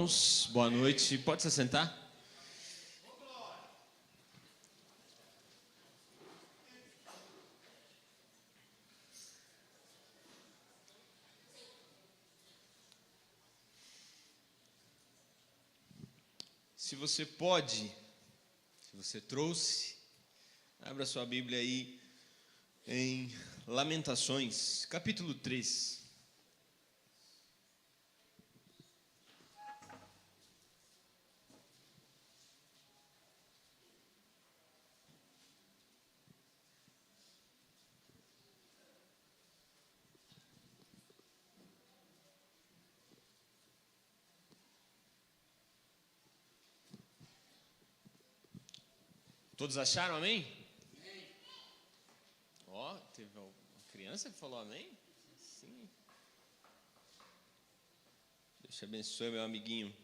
irmãos, boa noite. Pode se assentar? Se você pode, se você trouxe, abra sua Bíblia aí em Lamentações, capítulo 3. Todos acharam amém? Amém. Ó, teve uma criança que falou amém? Sim. Deus te abençoe, meu amiguinho.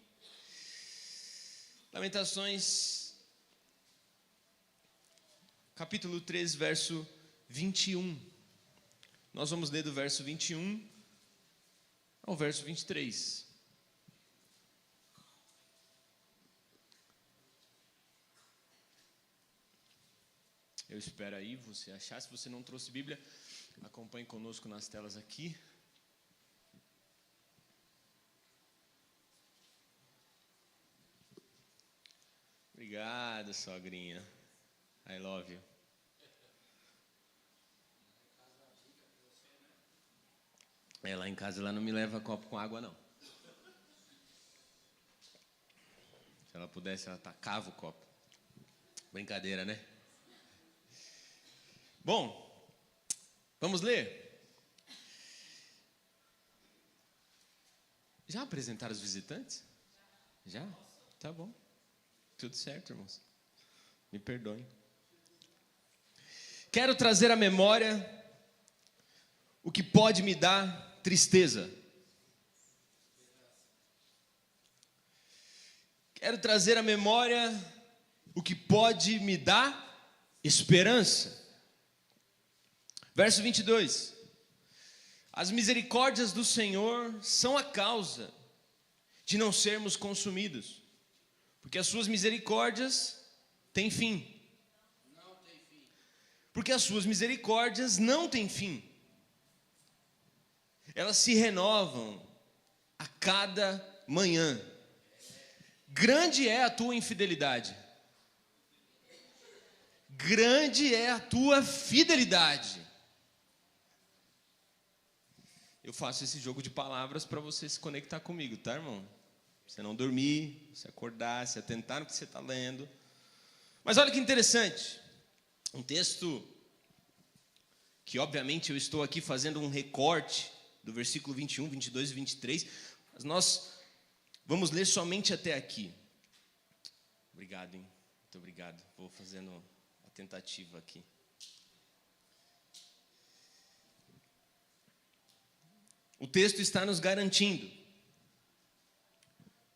Lamentações, capítulo 3, verso 21. Nós vamos ler do verso 21 ao verso 23. Eu espero aí você achar. Se você não trouxe Bíblia, acompanhe conosco nas telas aqui. Obrigado, sogrinha. I love you. Lá em casa ela não me leva copo com água, não. Se ela pudesse, ela tacava o copo. Brincadeira, né? Bom, vamos ler? Já apresentaram os visitantes? Já? Tá bom. Tudo certo, irmãos. Me perdoem. Quero trazer à memória o que pode me dar tristeza. Quero trazer à memória o que pode me dar esperança. Verso 22. As misericórdias do Senhor são a causa de não sermos consumidos, porque as suas misericórdias têm fim. Não tem fim. Porque as suas misericórdias não têm fim. Elas se renovam a cada manhã. Grande é a tua infidelidade. Grande é a tua fidelidade. Eu faço esse jogo de palavras para você se conectar comigo, tá, irmão? Você não dormir, se acordar, se atentar no que você está lendo. Mas olha que interessante. Um texto que, obviamente, eu estou aqui fazendo um recorte do versículo 21, 22 e 23. Mas nós vamos ler somente até aqui. Obrigado, hein? Muito obrigado. Vou fazendo a tentativa aqui. O texto está nos garantindo,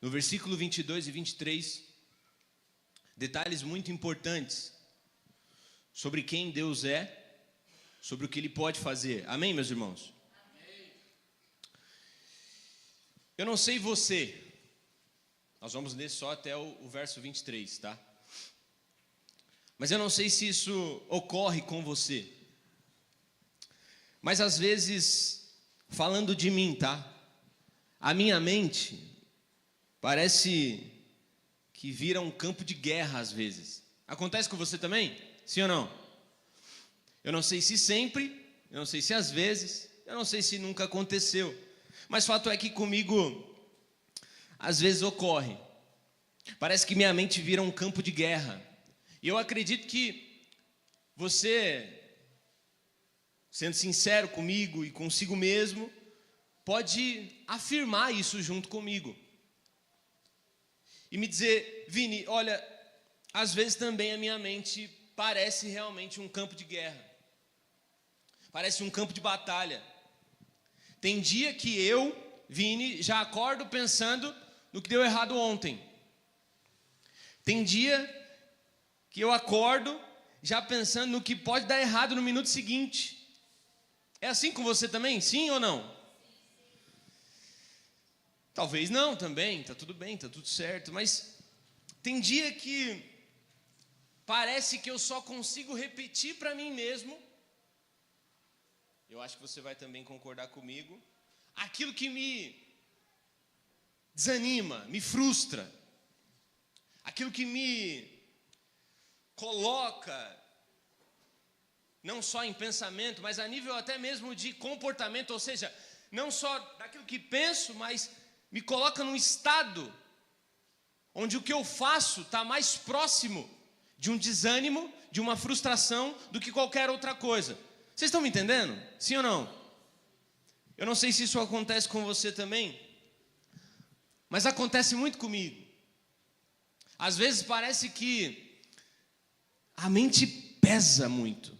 no versículo 22 e 23, detalhes muito importantes sobre quem Deus é, sobre o que Ele pode fazer. Amém, meus irmãos? Amém. Eu não sei você, nós vamos ler só até o verso 23, tá? Mas eu não sei se isso ocorre com você. Mas às vezes, falando de mim, tá? A minha mente parece que vira um campo de guerra às vezes. Acontece com você também? Sim ou não? Eu não sei se sempre, eu não sei se às vezes, eu não sei se nunca aconteceu. Mas fato é que comigo, às vezes ocorre. Parece que minha mente vira um campo de guerra. E eu acredito que você, sendo sincero comigo e consigo mesmo, pode afirmar isso junto comigo. E me dizer, Vini, olha, às vezes também a minha mente parece realmente um campo de guerra. Parece um campo de batalha. Tem dia que eu, Vini, já acordo pensando no que deu errado ontem. Tem dia que eu acordo já pensando no que pode dar errado no minuto seguinte. É assim com você também? Sim ou não? Talvez não também, tá tudo bem, tá tudo certo, mas tem dia que parece que eu só consigo repetir para mim mesmo, eu acho que você vai também concordar comigo, aquilo que me desanima, me frustra, aquilo que me coloca, não só em pensamento, mas a nível até mesmo de comportamento, ou seja, não só daquilo que penso, mas me coloca num estado onde o que eu faço está mais próximo de um desânimo, de uma frustração, do que qualquer outra coisa. Vocês estão me entendendo? Sim ou não? Eu não sei se isso acontece com você também, mas acontece muito comigo. Às vezes parece que a mente pesa muito,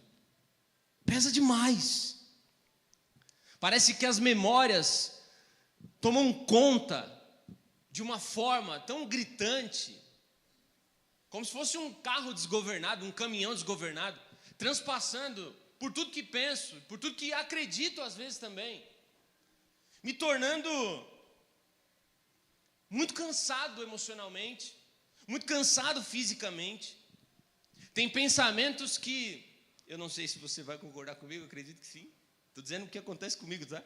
pesa demais. Parece que as memórias tomam conta de uma forma tão gritante, como se fosse um carro desgovernado, um caminhão desgovernado, transpassando por tudo que penso, por tudo que acredito às vezes também, me tornando muito cansado emocionalmente, muito cansado fisicamente. Tem pensamentos que, eu não sei se você vai concordar comigo, eu acredito que sim. Estou dizendo o que acontece comigo, tá?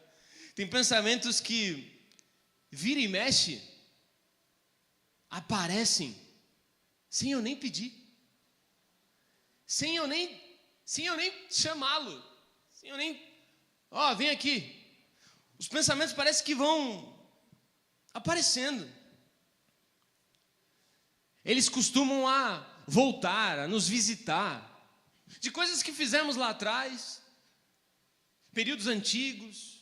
Tem pensamentos que vira e mexe, aparecem sem eu nem pedir, sem eu nem chamá-lo, sem eu nem, vem aqui. Os pensamentos parecem que vão aparecendo. Eles costumam voltar, a nos visitar, de coisas que fizemos lá atrás, períodos antigos,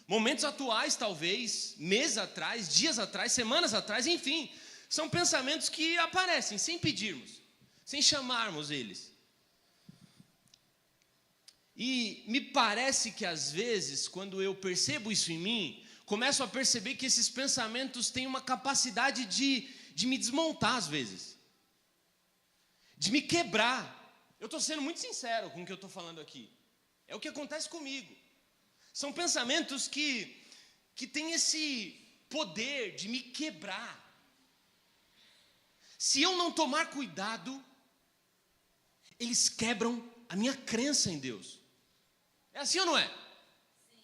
momentos atuais talvez, meses atrás, dias atrás, semanas atrás, enfim, são pensamentos que aparecem sem pedirmos, sem chamarmos eles. E me parece que às vezes, quando eu percebo isso em mim, começo a perceber que esses pensamentos têm uma capacidade de me desmontar às vezes, de me quebrar. Eu estou sendo muito sincero com o que eu estou falando aqui. É o que acontece comigo. São pensamentos que têm esse poder de me quebrar. Se eu não tomar cuidado, eles quebram a minha crença em Deus. É assim ou não é? Sim.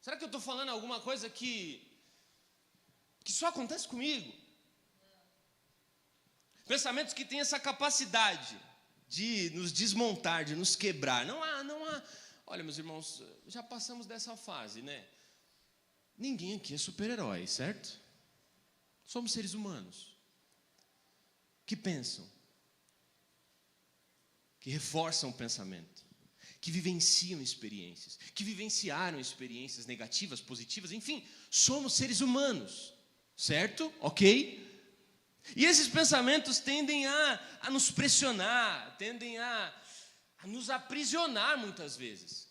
Será que eu estou falando alguma coisa que só acontece comigo? Não. Pensamentos que têm essa capacidade de nos desmontar, de nos quebrar. Não há. Olha, meus irmãos, já passamos dessa fase, né? Ninguém aqui é super-herói, certo? Somos seres humanos que pensam, que reforçam o pensamento, que vivenciam experiências, que vivenciaram experiências negativas, positivas, enfim, somos seres humanos, certo? Ok? E esses pensamentos tendem a nos pressionar, tendem a nos aprisionar muitas vezes.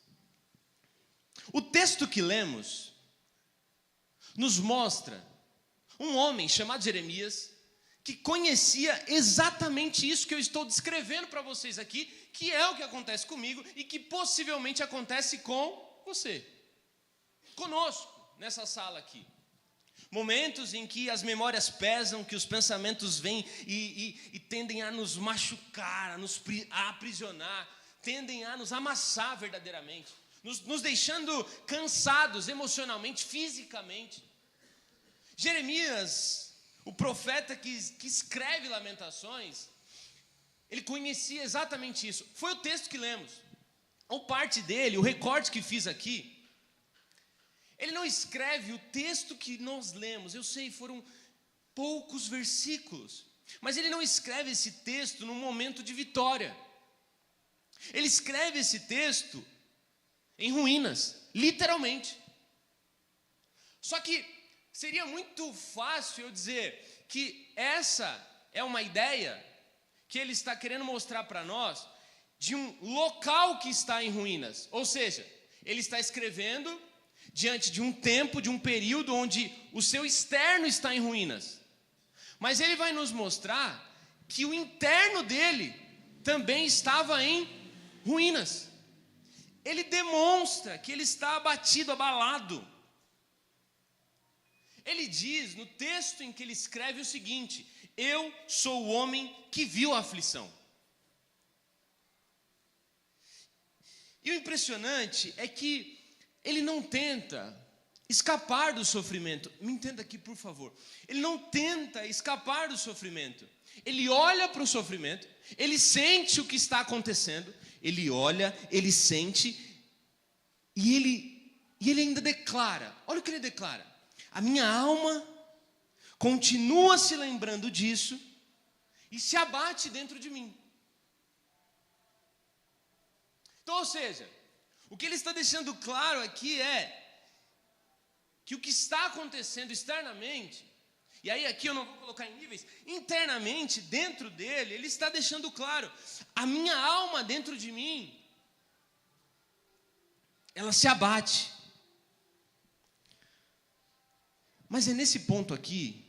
O texto que lemos nos mostra um homem chamado Jeremias, que conhecia exatamente isso que eu estou descrevendo para vocês aqui, que é o que acontece comigo e que possivelmente acontece com você, conosco, nessa sala aqui. Momentos em que as memórias pesam, que os pensamentos vêm e tendem a nos machucar, a aprisionar, tendem a nos amassar verdadeiramente, nos deixando cansados emocionalmente, fisicamente. Jeremias, o profeta que escreve Lamentações, ele conhecia exatamente isso. Foi o texto que lemos. Ou parte dele, o recorte que fiz aqui, ele não escreve o texto que nós lemos. Eu sei, foram poucos versículos, mas ele não escreve esse texto num momento de vitória. Ele escreve esse texto em ruínas, literalmente. Só que seria muito fácil eu dizer que essa é uma ideia que ele está querendo mostrar para nós de um local que está em ruínas. Ou seja, ele está escrevendo diante de um tempo, de um período onde o seu externo está em ruínas. Mas ele vai nos mostrar que o interno dele também estava em ruínas. Ele demonstra que ele está abatido, abalado. Ele diz no texto em que ele escreve o seguinte: eu sou o homem que viu a aflição. E o impressionante é que ele não tenta escapar do sofrimento. Me entenda aqui, por favor. Ele não tenta escapar do sofrimento. Ele olha para o sofrimento, ele sente o que está acontecendo, ele olha, ele sente, e ele ainda declara. Olha o que ele declara: a minha alma continua se lembrando disso e se abate dentro de mim. Então, ou seja, o que ele está deixando claro aqui é que o que está acontecendo externamente, e aí aqui eu não vou colocar em níveis, internamente, dentro dele, ele está deixando claro: a minha alma dentro de mim, ela se abate. Mas é nesse ponto aqui,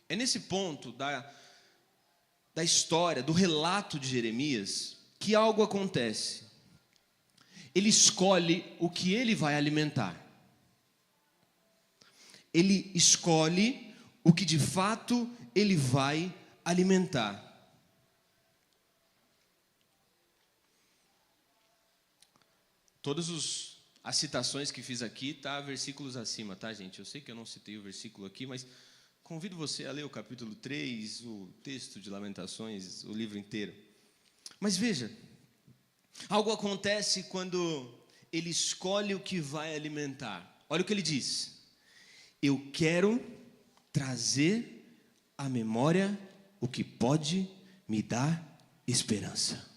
é nesse ponto da história, do relato de Jeremias, que algo acontece. Ele escolhe o que ele vai alimentar. Ele escolhe o que de fato ele vai alimentar. Todas as citações que fiz aqui, tá versículos acima, tá, gente? Eu sei que eu não citei o versículo aqui, mas convido você a ler o capítulo 3, o texto de Lamentações, o livro inteiro. Mas veja, algo acontece quando ele escolhe o que vai alimentar. Olha o que ele diz: eu quero trazer à memória o que pode me dar esperança.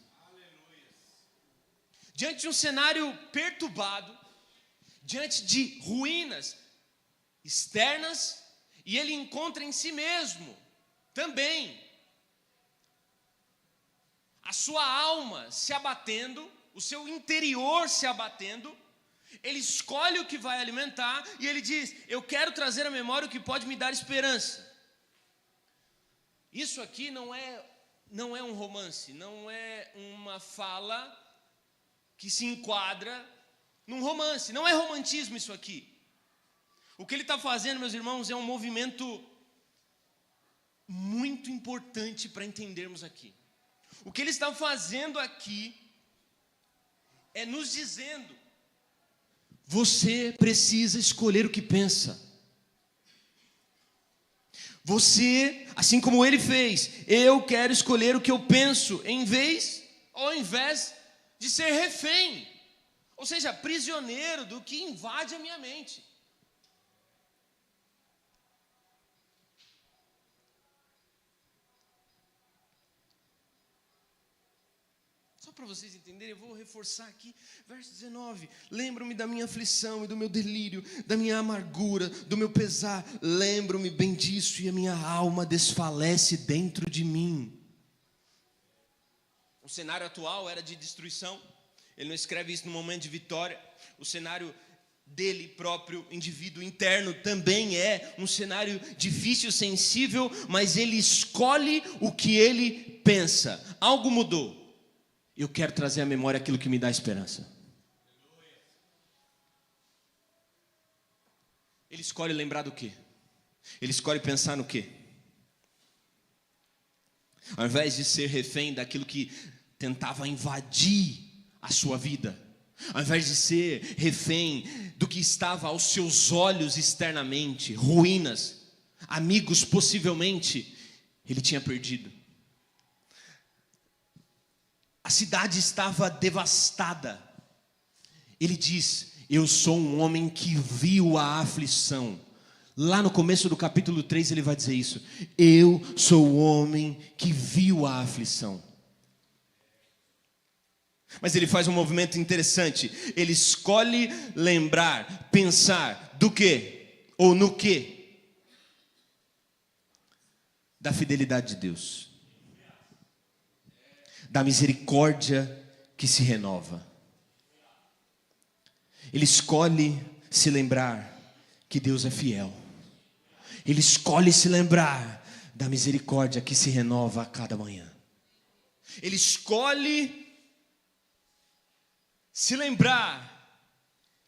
Diante de um cenário perturbado, diante de ruínas externas, e ele encontra em si mesmo também a sua alma se abatendo, o seu interior se abatendo. Ele escolhe o que vai alimentar e ele diz: eu quero trazer à memória o que pode me dar esperança. Isso aqui não é um romance, não é uma fala que se enquadra num romance, não é romantismo isso aqui. O que ele está fazendo, meus irmãos, é um movimento muito importante para entendermos aqui. O que ele está fazendo aqui é nos dizendo: você precisa escolher o que pensa. Você, assim como ele fez, eu quero escolher o que eu penso, ao invés de ser refém, ou seja, prisioneiro do que invade a minha mente. Só para vocês entenderem, eu vou reforçar aqui, verso 19: lembro-me da minha aflição e do meu delírio, da minha amargura, do meu pesar, lembro-me bem disso e a minha alma desfalece dentro de mim. O cenário atual era de destruição, ele não escreve isso no momento de vitória. O cenário dele próprio, indivíduo interno, também é um cenário difícil, sensível, mas ele escolhe o que ele pensa. Algo mudou. Eu quero trazer à memória aquilo que me dá esperança. Ele escolhe lembrar do quê? Ele escolhe pensar no quê? Ao invés de ser refém daquilo que tentava invadir a sua vida, ao invés de ser refém do que estava aos seus olhos externamente, ruínas, amigos possivelmente, ele tinha perdido. A cidade estava devastada. Ele diz: eu sou um homem que viu a aflição. Lá no começo do capítulo 3 ele vai dizer isso: eu sou o homem que viu a aflição. Mas ele faz um movimento interessante. Ele escolhe lembrar, pensar do quê? Ou no quê? Da fidelidade de Deus, da misericórdia que se renova. Ele escolhe se lembrar que Deus é fiel. Ele escolhe se lembrar da misericórdia que se renova a cada manhã. Ele escolhe se lembrar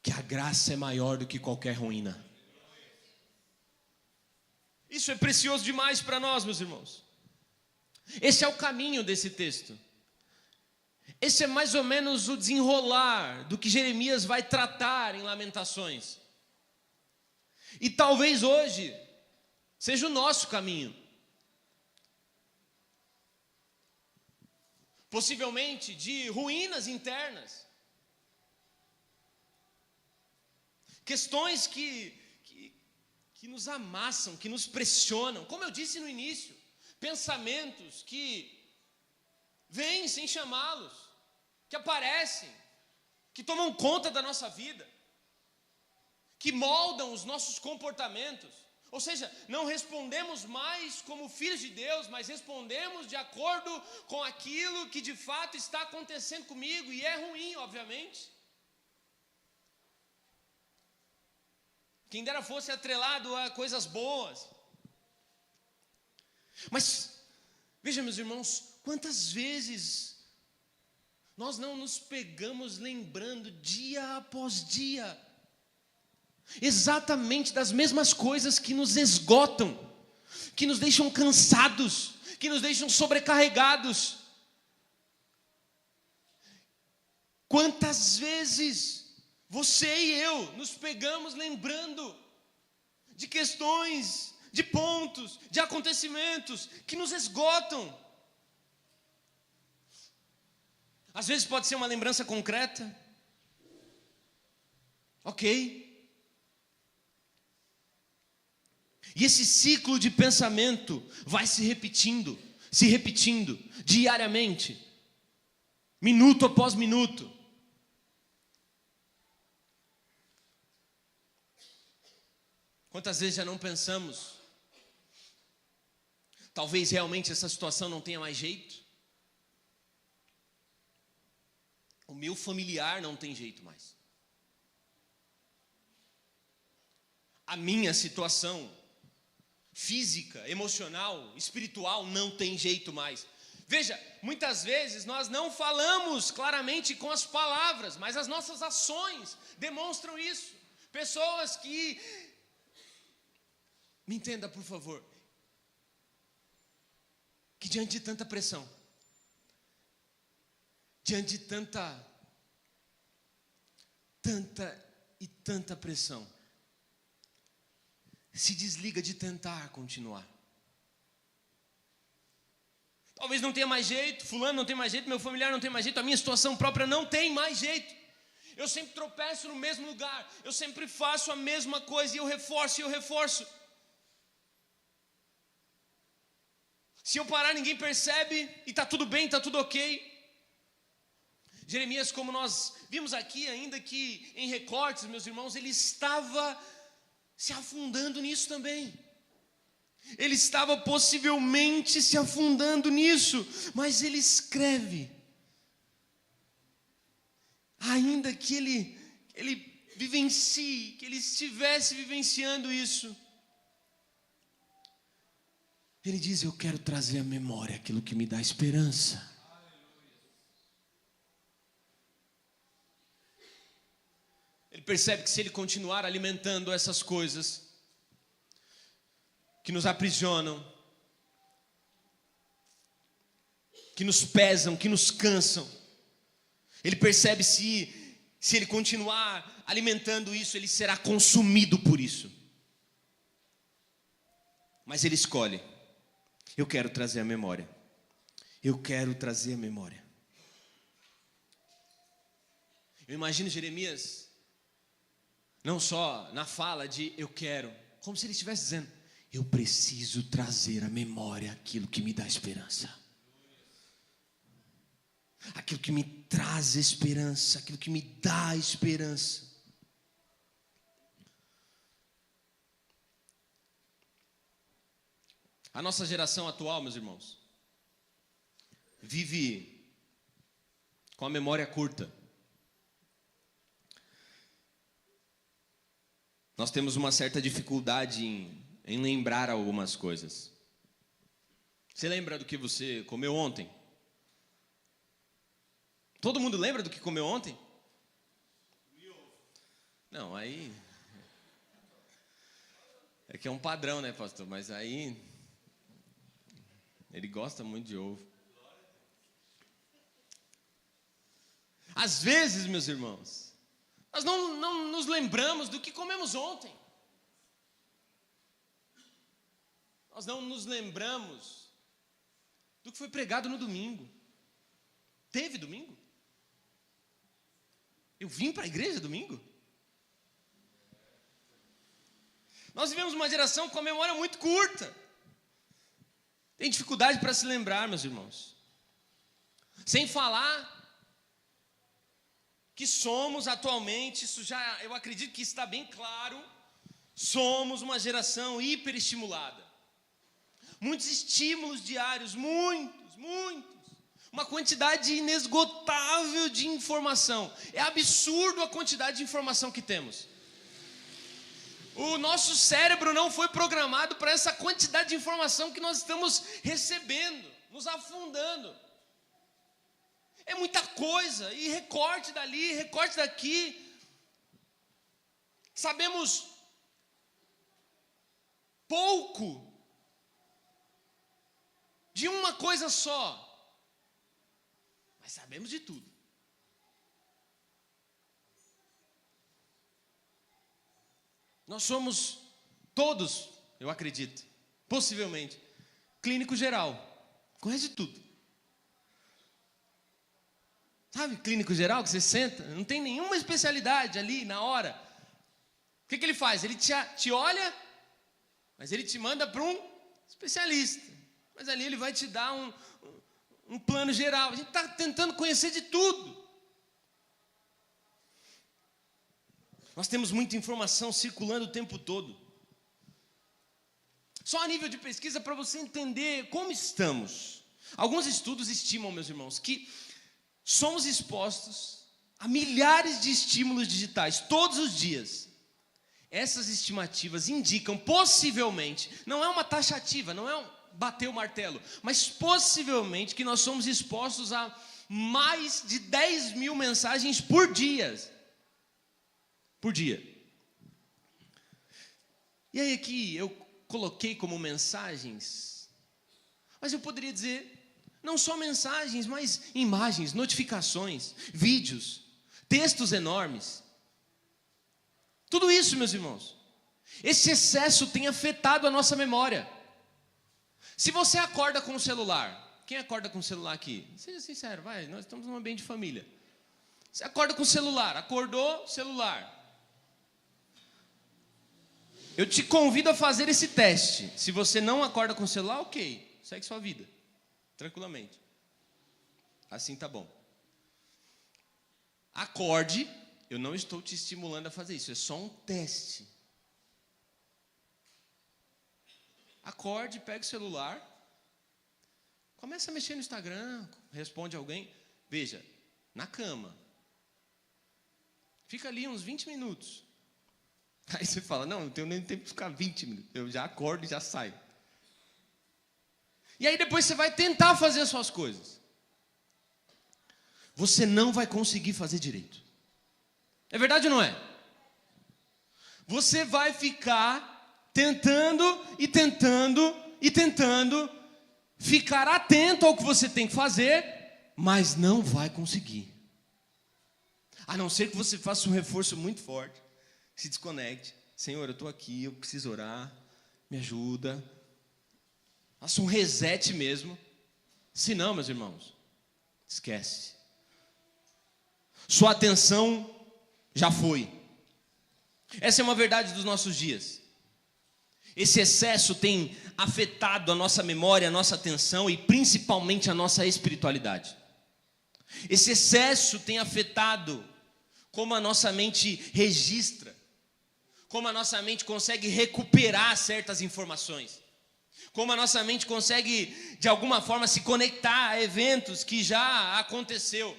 que a graça é maior do que qualquer ruína. Isso é precioso demais para nós, meus irmãos. Esse é o caminho desse texto. Esse é mais ou menos o desenrolar do que Jeremias vai tratar em Lamentações. E talvez hoje seja o nosso caminho. Possivelmente de ruínas internas. Questões que nos amassam, que nos pressionam. Como eu disse no início, pensamentos que vêm sem chamá-los, que aparecem, que tomam conta da nossa vida, que moldam os nossos comportamentos. Ou seja, não respondemos mais como filhos de Deus, mas respondemos de acordo com aquilo que de fato está acontecendo comigo, e é ruim, obviamente. Quem dera fosse atrelado a coisas boas. Mas, veja, meus irmãos, quantas vezes nós não nos pegamos lembrando dia após dia exatamente das mesmas coisas que nos esgotam, que nos deixam cansados, que nos deixam sobrecarregados. Quantas vezes você e eu nos pegamos lembrando de questões, de pontos, de acontecimentos que nos esgotam. Às vezes pode ser uma lembrança concreta. Ok. E esse ciclo de pensamento vai se repetindo diariamente, minuto após minuto. Quantas vezes já não pensamos, talvez realmente essa situação não tenha mais jeito? O meu familiar não tem jeito mais. A minha situação física, emocional, espiritual não tem jeito mais. Veja, muitas vezes nós não falamos claramente com as palavras, mas as nossas ações demonstram isso. Pessoas que... Me entenda, por favor. Que diante de tanta pressão, diante de tanta pressão, se desliga de tentar continuar. Talvez não tenha mais jeito, fulano não tem mais jeito, meu familiar não tem mais jeito, a minha situação própria não tem mais jeito. Eu sempre tropeço no mesmo lugar, eu sempre faço a mesma coisa e eu reforço. Se eu parar, ninguém percebe e está tudo bem, está tudo ok. Jeremias, como nós vimos aqui, ainda que em recortes, meus irmãos, ele estava se afundando nisso também. Ele estava possivelmente se afundando nisso, mas ele escreve. Ainda que ele vivencie, que ele estivesse vivenciando isso, ele diz: eu quero trazer à memória aquilo que me dá esperança. Ele percebe que se ele continuar alimentando essas coisas que nos aprisionam, que nos pesam, que nos cansam, ele percebe se ele continuar alimentando isso, ele será consumido por isso. Mas ele escolhe: eu quero trazer a memória. Eu quero trazer a memória. Eu imagino Jeremias, não só na fala de eu quero, como se ele estivesse dizendo: eu preciso trazer à memória aquilo que me dá esperança. Aquilo que me traz esperança, aquilo que me dá esperança. A nossa geração atual, meus irmãos, vive com a memória curta. Nós temos uma certa dificuldade em lembrar algumas coisas. Você lembra do que você comeu ontem? Todo mundo lembra do que comeu ontem? Não, aí... É que é um padrão, né, pastor? Mas aí, ele gosta muito de ovo. Às vezes, meus irmãos, nós não nos lembramos do que comemos ontem. Nós não nos lembramos do que foi pregado no domingo. Teve domingo? Eu vim para a igreja domingo? Nós vivemos uma geração com a memória muito curta. Tem dificuldade para se lembrar, meus irmãos. Sem falar que somos atualmente, isso já, eu acredito que está bem claro, somos uma geração hiperestimulada. Muitos estímulos diários, muitos. Uma quantidade inesgotável de informação. É absurdo a quantidade de informação que temos. O nosso cérebro não foi programado para essa quantidade de informação que nós estamos recebendo, nos afundando. É muita coisa, e recorte dali, recorte daqui. Sabemos pouco de uma coisa só, mas sabemos de tudo. Nós somos todos, eu acredito, possivelmente, clínico geral, conhece tudo. Sabe, clínico geral, que você senta, não tem nenhuma especialidade ali na hora. O que ele faz? Ele te olha, mas ele te manda para um especialista. Mas ali ele vai te dar um plano geral. A gente está tentando conhecer de tudo. Nós temos muita informação circulando o tempo todo. Só a nível de pesquisa para você entender como estamos. Alguns estudos estimam, meus irmãos, que somos expostos a milhares de estímulos digitais todos os dias. Essas estimativas indicam possivelmente, não é uma taxativa, não é bater o martelo, mas possivelmente que nós somos expostos a mais de 10 mil mensagens por dia. Por dia. E aí aqui eu coloquei como mensagens, mas eu poderia dizer, não só mensagens, mas imagens, notificações, vídeos, textos enormes. Tudo isso, meus irmãos, esse excesso tem afetado a nossa memória. Se você acorda com o celular, quem acorda com o celular aqui? Seja sincero, vai, nós estamos num ambiente de família. Você acorda com o celular, acordou, celular. Eu te convido a fazer esse teste. Se você não acorda com o celular, ok, segue sua vida, tranquilamente. Assim tá bom. Acorde, eu não estou te estimulando a fazer isso, é só um teste. Acorde, pega o celular, começa a mexer no Instagram, responde alguém. Veja, na cama. Fica ali uns 20 minutos. Aí você fala, não tenho nem tempo de ficar 20 minutos. Eu já acordo e já saio. E aí depois você vai tentar fazer as suas coisas. Você não vai conseguir fazer direito. É verdade ou não é? Você vai ficar tentando, ficar atento ao que você tem que fazer, mas não vai conseguir. A não ser que você faça um reforço muito forte. Se desconecte. Senhor, eu estou aqui, eu preciso orar. Me ajuda. Faça um reset mesmo. Se não, meus irmãos, esquece. Sua atenção já foi. Essa é uma verdade dos nossos dias. Esse excesso tem afetado a nossa memória, a nossa atenção e principalmente a nossa espiritualidade. Esse excesso tem afetado como a nossa mente registra, como a nossa mente consegue recuperar certas informações, como a nossa mente consegue, de alguma forma, se conectar a eventos que já aconteceu.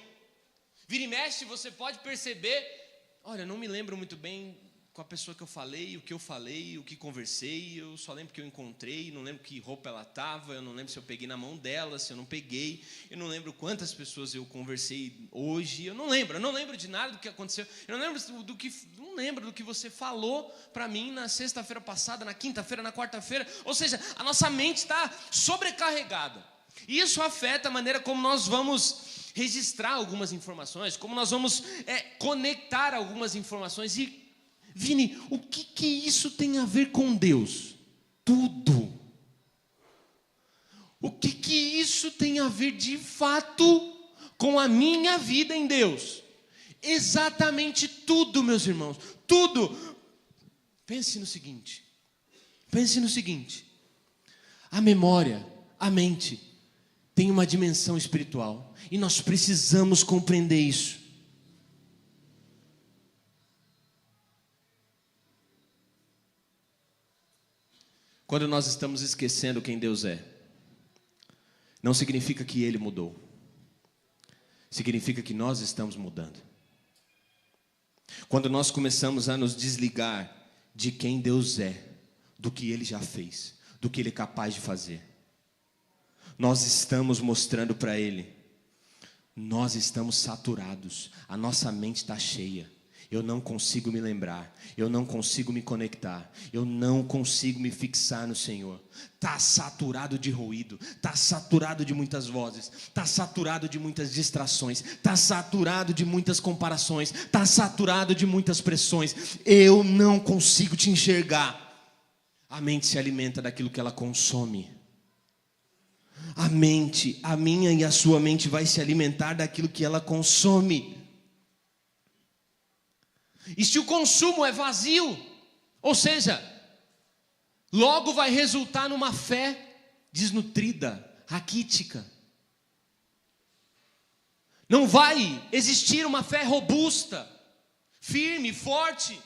Vira e mexe, você pode perceber, olha, não me lembro muito bem com a pessoa que eu falei, o que eu falei, o que conversei. Eu só lembro que eu encontrei, não lembro que roupa ela estava, eu não lembro se eu peguei na mão dela, se eu não peguei. Eu não lembro quantas pessoas eu conversei hoje. Eu não lembro de nada do que aconteceu. Eu não lembro do que você falou para mim na sexta-feira passada, na quinta-feira, na quarta-feira. Ou seja, a nossa mente está sobrecarregada. E isso afeta a maneira como nós vamos registrar algumas informações, como nós vamos conectar algumas informações. E, Vini, o que isso tem a ver com Deus? Tudo. O que isso tem a ver de fato com a minha vida em Deus? Exatamente tudo, meus irmãos, tudo. Pense no seguinte, a memória, a mente, tem uma dimensão espiritual, e nós precisamos compreender isso. Quando nós estamos esquecendo quem Deus é, não significa que Ele mudou, significa que nós estamos mudando. Quando nós começamos a nos desligar de quem Deus é, do que Ele já fez, do que Ele é capaz de fazer, nós estamos mostrando para Ele, nós estamos saturados, a nossa mente está cheia. Eu não consigo me lembrar, eu não consigo me conectar, eu não consigo me fixar no Senhor. Está saturado de ruído, está saturado de muitas vozes, está saturado de muitas distrações, está saturado de muitas comparações, está saturado de muitas pressões. Eu não consigo te enxergar. A mente se alimenta daquilo que ela consome. A minha e a sua mente vai se alimentar daquilo que ela consome. E se o consumo é vazio, ou seja, logo vai resultar numa fé desnutrida, raquítica. Não vai existir uma fé robusta, firme, forte.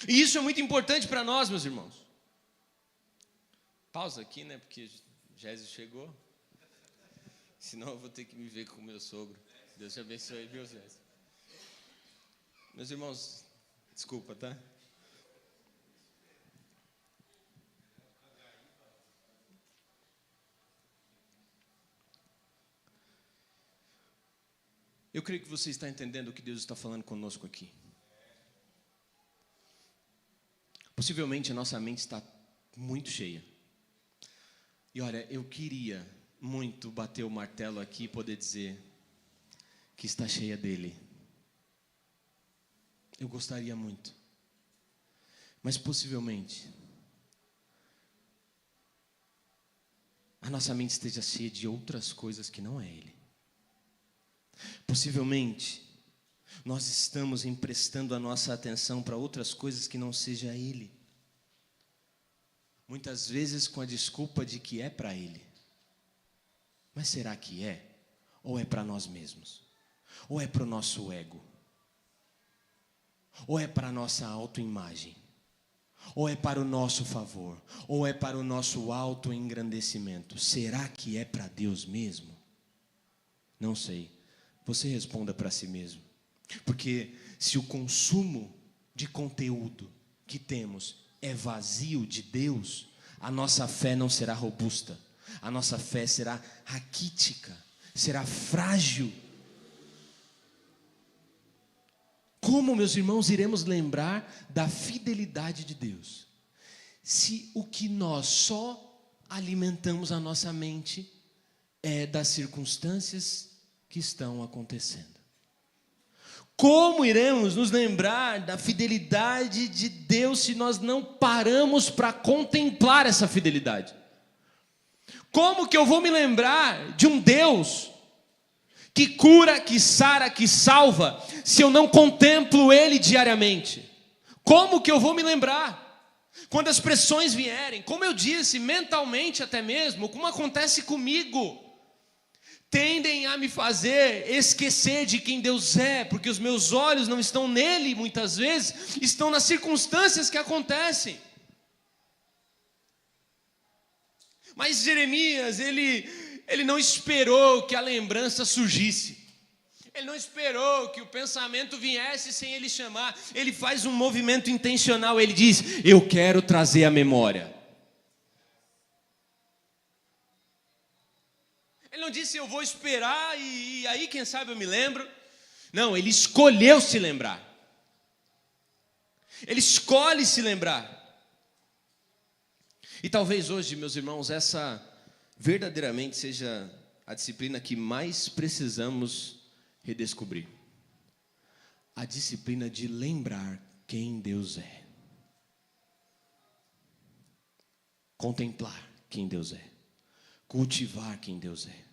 E isso é muito importante para nós, meus irmãos. Pausa aqui, né? Porque Jesus chegou. Senão eu vou ter que me ver com o meu sogro. Deus te abençoe, viu, Jesus? Meus irmãos, desculpa, tá? Eu creio que você está entendendo o que Deus está falando conosco aqui. Possivelmente a nossa mente está muito cheia. E olha, eu queria muito bater o martelo aqui e poder dizer que está cheia dele. Eu gostaria muito. Mas possivelmente a nossa mente esteja cheia de outras coisas que não é ele. Possivelmente nós estamos emprestando a nossa atenção para outras coisas que não seja ele. Muitas vezes com a desculpa de que é para ele. Mas será que é? Ou é para nós mesmos? Ou é para o nosso ego? Ou é para a nossa autoimagem? Ou é para o nosso favor? Ou é para o nosso autoengrandecimento? Será que é para Deus mesmo? Não sei. Você responda para si mesmo. Porque se o consumo de conteúdo que temos é vazio de Deus, a nossa fé não será robusta. A nossa fé será raquítica, será frágil. Como, meus irmãos, iremos lembrar da fidelidade de Deus, se o que nós só alimentamos a nossa mente é das circunstâncias que estão acontecendo? Como iremos nos lembrar da fidelidade de Deus se nós não paramos para contemplar essa fidelidade? Como que eu vou me lembrar de um Deus que cura, que sara, que salva, se eu não contemplo Ele diariamente? Como que eu vou me lembrar? Quando as pressões vierem, como eu disse, mentalmente até mesmo, como acontece comigo, tendem a me fazer esquecer de quem Deus é, porque os meus olhos não estão nele muitas vezes, estão nas circunstâncias que acontecem. Mas Jeremias, ele não esperou que a lembrança surgisse. Ele não esperou que o pensamento viesse sem ele chamar. Ele faz um movimento intencional. Ele diz: eu quero trazer a memória. Ele não disse: eu vou esperar e aí quem sabe eu me lembro. Não, ele escolheu se lembrar. Ele escolhe se lembrar. E talvez hoje, meus irmãos, essa verdadeiramente seja a disciplina que mais precisamos redescobrir. A disciplina de lembrar quem Deus é. Contemplar quem Deus é. Cultivar quem Deus é.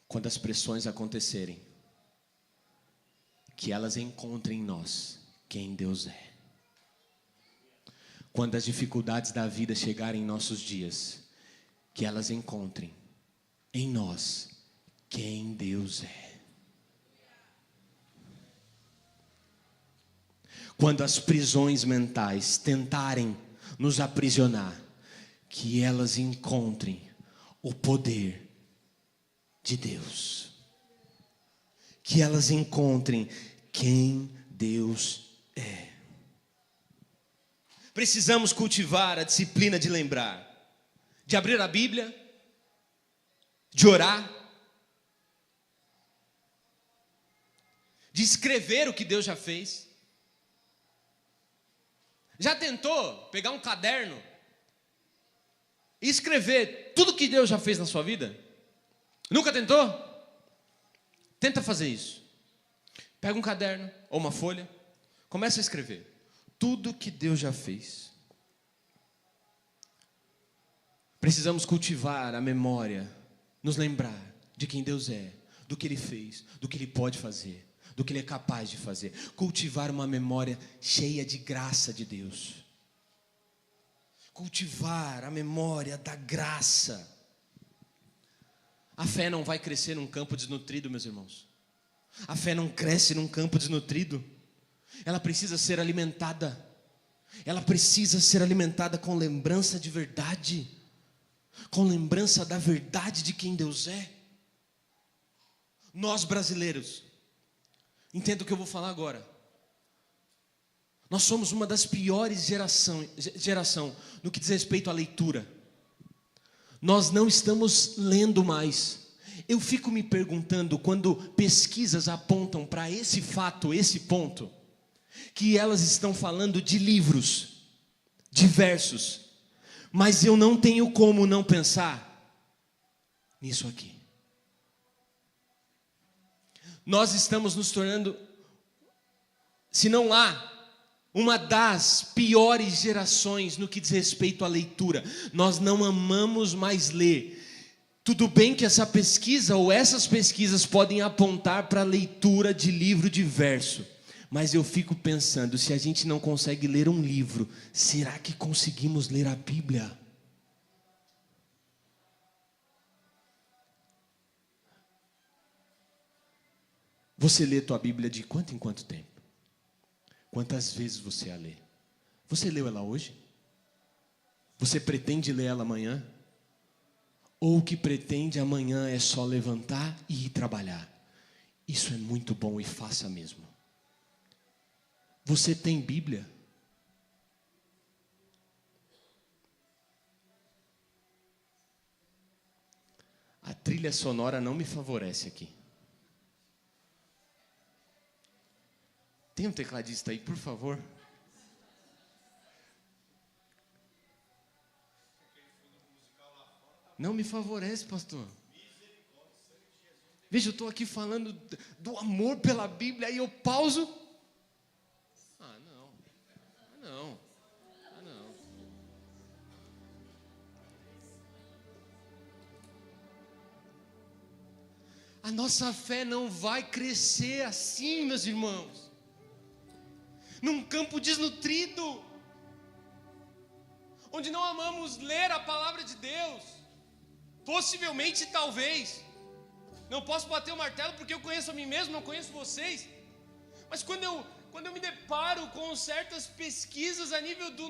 Quando as pressões acontecerem, que elas encontrem em nós quem Deus é. Quando as dificuldades da vida chegarem em nossos dias, que elas encontrem em nós quem Deus é. Quando as prisões mentais tentarem nos aprisionar, que elas encontrem o poder de Deus. Que elas encontrem quem Deus é. Precisamos cultivar a disciplina de lembrar, de abrir a Bíblia, de orar, de escrever o que Deus já fez. Já tentou pegar um caderno e escrever tudo que Deus já fez na sua vida? Nunca tentou? Tenta fazer isso. Pega um caderno ou uma folha, começa a escrever tudo que Deus já fez. Precisamos cultivar a memória, nos lembrar de quem Deus é, do que Ele fez, do que Ele pode fazer, do que Ele é capaz de fazer. Cultivar uma memória cheia de graça de Deus. Cultivar a memória da graça. A fé não vai crescer num campo desnutrido, meus irmãos. A fé não cresce num campo desnutrido. Ela precisa ser alimentada. Ela precisa ser alimentada com lembrança de verdade. Com lembrança da verdade de quem Deus é. Nós brasileiros, entenda o que eu vou falar agora. Nós somos uma das piores geração no que diz respeito à leitura. Nós não estamos lendo mais. Eu fico me perguntando, quando pesquisas apontam para esse fato, esse ponto, que elas estão falando de livros diversos, mas eu não tenho como não pensar nisso aqui. Nós estamos nos tornando, se não há, uma das piores gerações no que diz respeito à leitura. Nós não amamos mais ler. Tudo bem que essa pesquisa ou essas pesquisas podem apontar para a leitura de livro diverso, mas eu fico pensando, se a gente não consegue ler um livro, será que conseguimos ler a Bíblia? Você lê tua Bíblia de quanto em quanto tempo? Quantas vezes você a lê? Você leu ela hoje? Você pretende ler ela amanhã? Ou o que pretende amanhã é só levantar e ir trabalhar? Isso é muito bom e faça mesmo. Você tem Bíblia? A trilha sonora não me favorece aqui. Tem um tecladista aí, por favor? Não me favorece, pastor. Veja, eu estou aqui falando do amor pela Bíblia e eu pauso. Ah, não. Ah, não. Ah, não. A nossa fé não vai crescer assim, meus irmãos. Num campo desnutrido, onde não amamos ler a palavra de Deus. Possivelmente, talvez, não posso bater o martelo porque eu conheço a mim mesmo, não conheço vocês, mas quando eu me deparo com certas pesquisas a nível do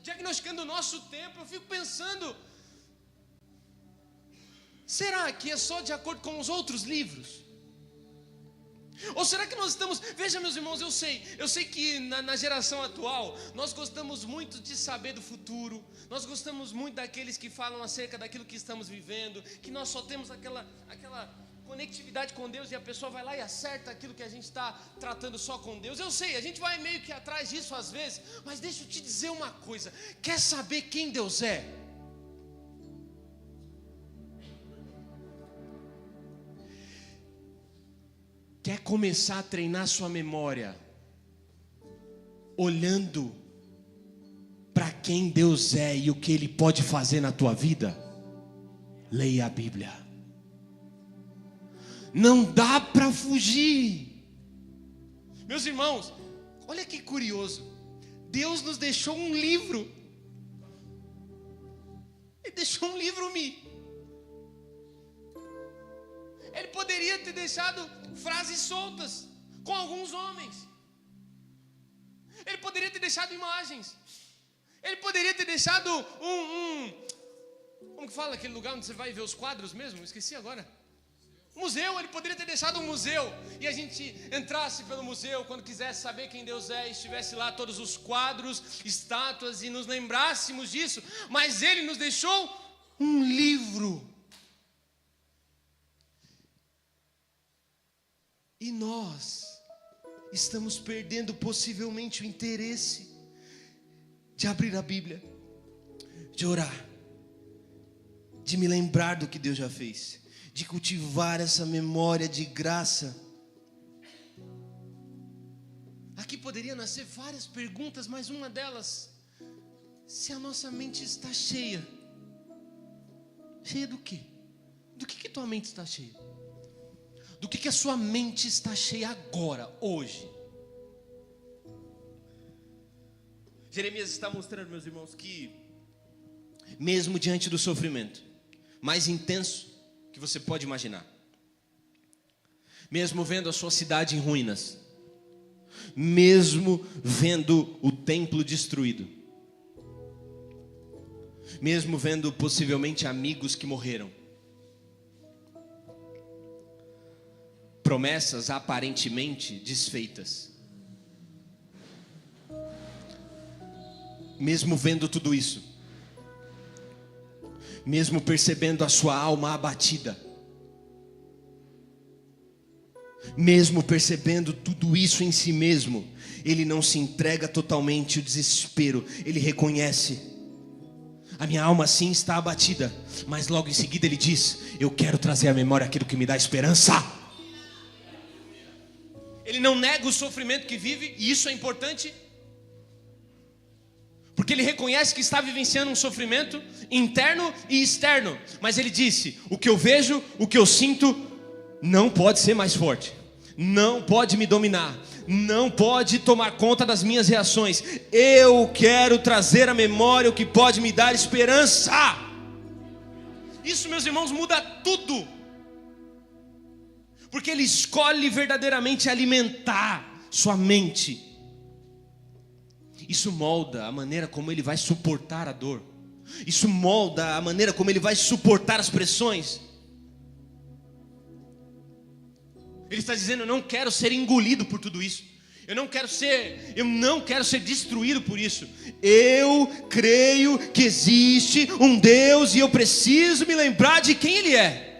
diagnosticando o nosso tempo, eu fico pensando, Será que é só de acordo com os outros livros? Ou será que nós estamos... Veja, meus irmãos, eu sei que na geração atual, nós gostamos muito de saber do futuro, nós gostamos muito daqueles que falam acerca daquilo que estamos vivendo, que nós só temos aquela conectividade com Deus e a pessoa vai lá e acerta aquilo que a gente está tratando só com Deus. Eu sei, a gente vai meio que atrás disso às vezes, mas deixa eu te dizer uma coisa: quer saber quem Deus é? Quer começar a treinar sua memória olhando para quem Deus é e o que Ele pode fazer na tua vida? Leia a Bíblia. Não dá para fugir. Meus irmãos, olha que curioso. Deus nos deixou um livro. Ele deixou um livro-me. Ele poderia ter deixado frases soltas com alguns homens. Ele poderia ter deixado imagens. Ele poderia ter deixado como que fala aquele lugar onde você vai ver os quadros mesmo? Esqueci agora. Museu. Ele poderia ter deixado um museu e a gente entrasse pelo museu quando quisesse saber quem Deus é, e estivesse lá todos os quadros, estátuas, e nos lembrássemos disso. Mas Ele nos deixou um livro. E nós estamos perdendo possivelmente o interesse de abrir a Bíblia, de orar, de me lembrar do que Deus já fez, de cultivar essa memória de graça. Aqui poderia nascer várias perguntas, mas uma delas: se a nossa mente está cheia. Cheia do quê? Do que tua mente está cheia? Do que a sua mente está cheia agora, hoje? Jeremias está mostrando, meus irmãos, que mesmo diante do sofrimento mais intenso que você pode imaginar, mesmo vendo a sua cidade em ruínas, mesmo vendo o templo destruído, mesmo vendo possivelmente amigos que morreram, promessas aparentemente desfeitas, mesmo vendo tudo isso, mesmo percebendo a sua alma abatida, mesmo percebendo tudo isso em si mesmo, ele não se entrega totalmente ao desespero. Ele reconhece: a minha alma sim está abatida, mas logo em seguida ele diz: eu quero trazer à memória aquilo que me dá esperança. Ele não nega o sofrimento que vive, e isso é importante, porque ele reconhece que está vivenciando um sofrimento interno e externo. Mas ele disse: o que eu vejo, o que eu sinto, não pode ser mais forte, não pode me dominar, não pode tomar conta das minhas reações. Eu quero trazer à memória o que pode me dar esperança. Isso, meus irmãos, muda tudo, porque ele escolhe verdadeiramente alimentar sua mente. Isso molda a maneira como ele vai suportar a dor. Isso molda a maneira como ele vai suportar as pressões. Ele está dizendo: eu não quero ser engolido por tudo isso. Eu não quero ser destruído por isso. Eu creio que existe um Deus e eu preciso me lembrar de quem Ele é.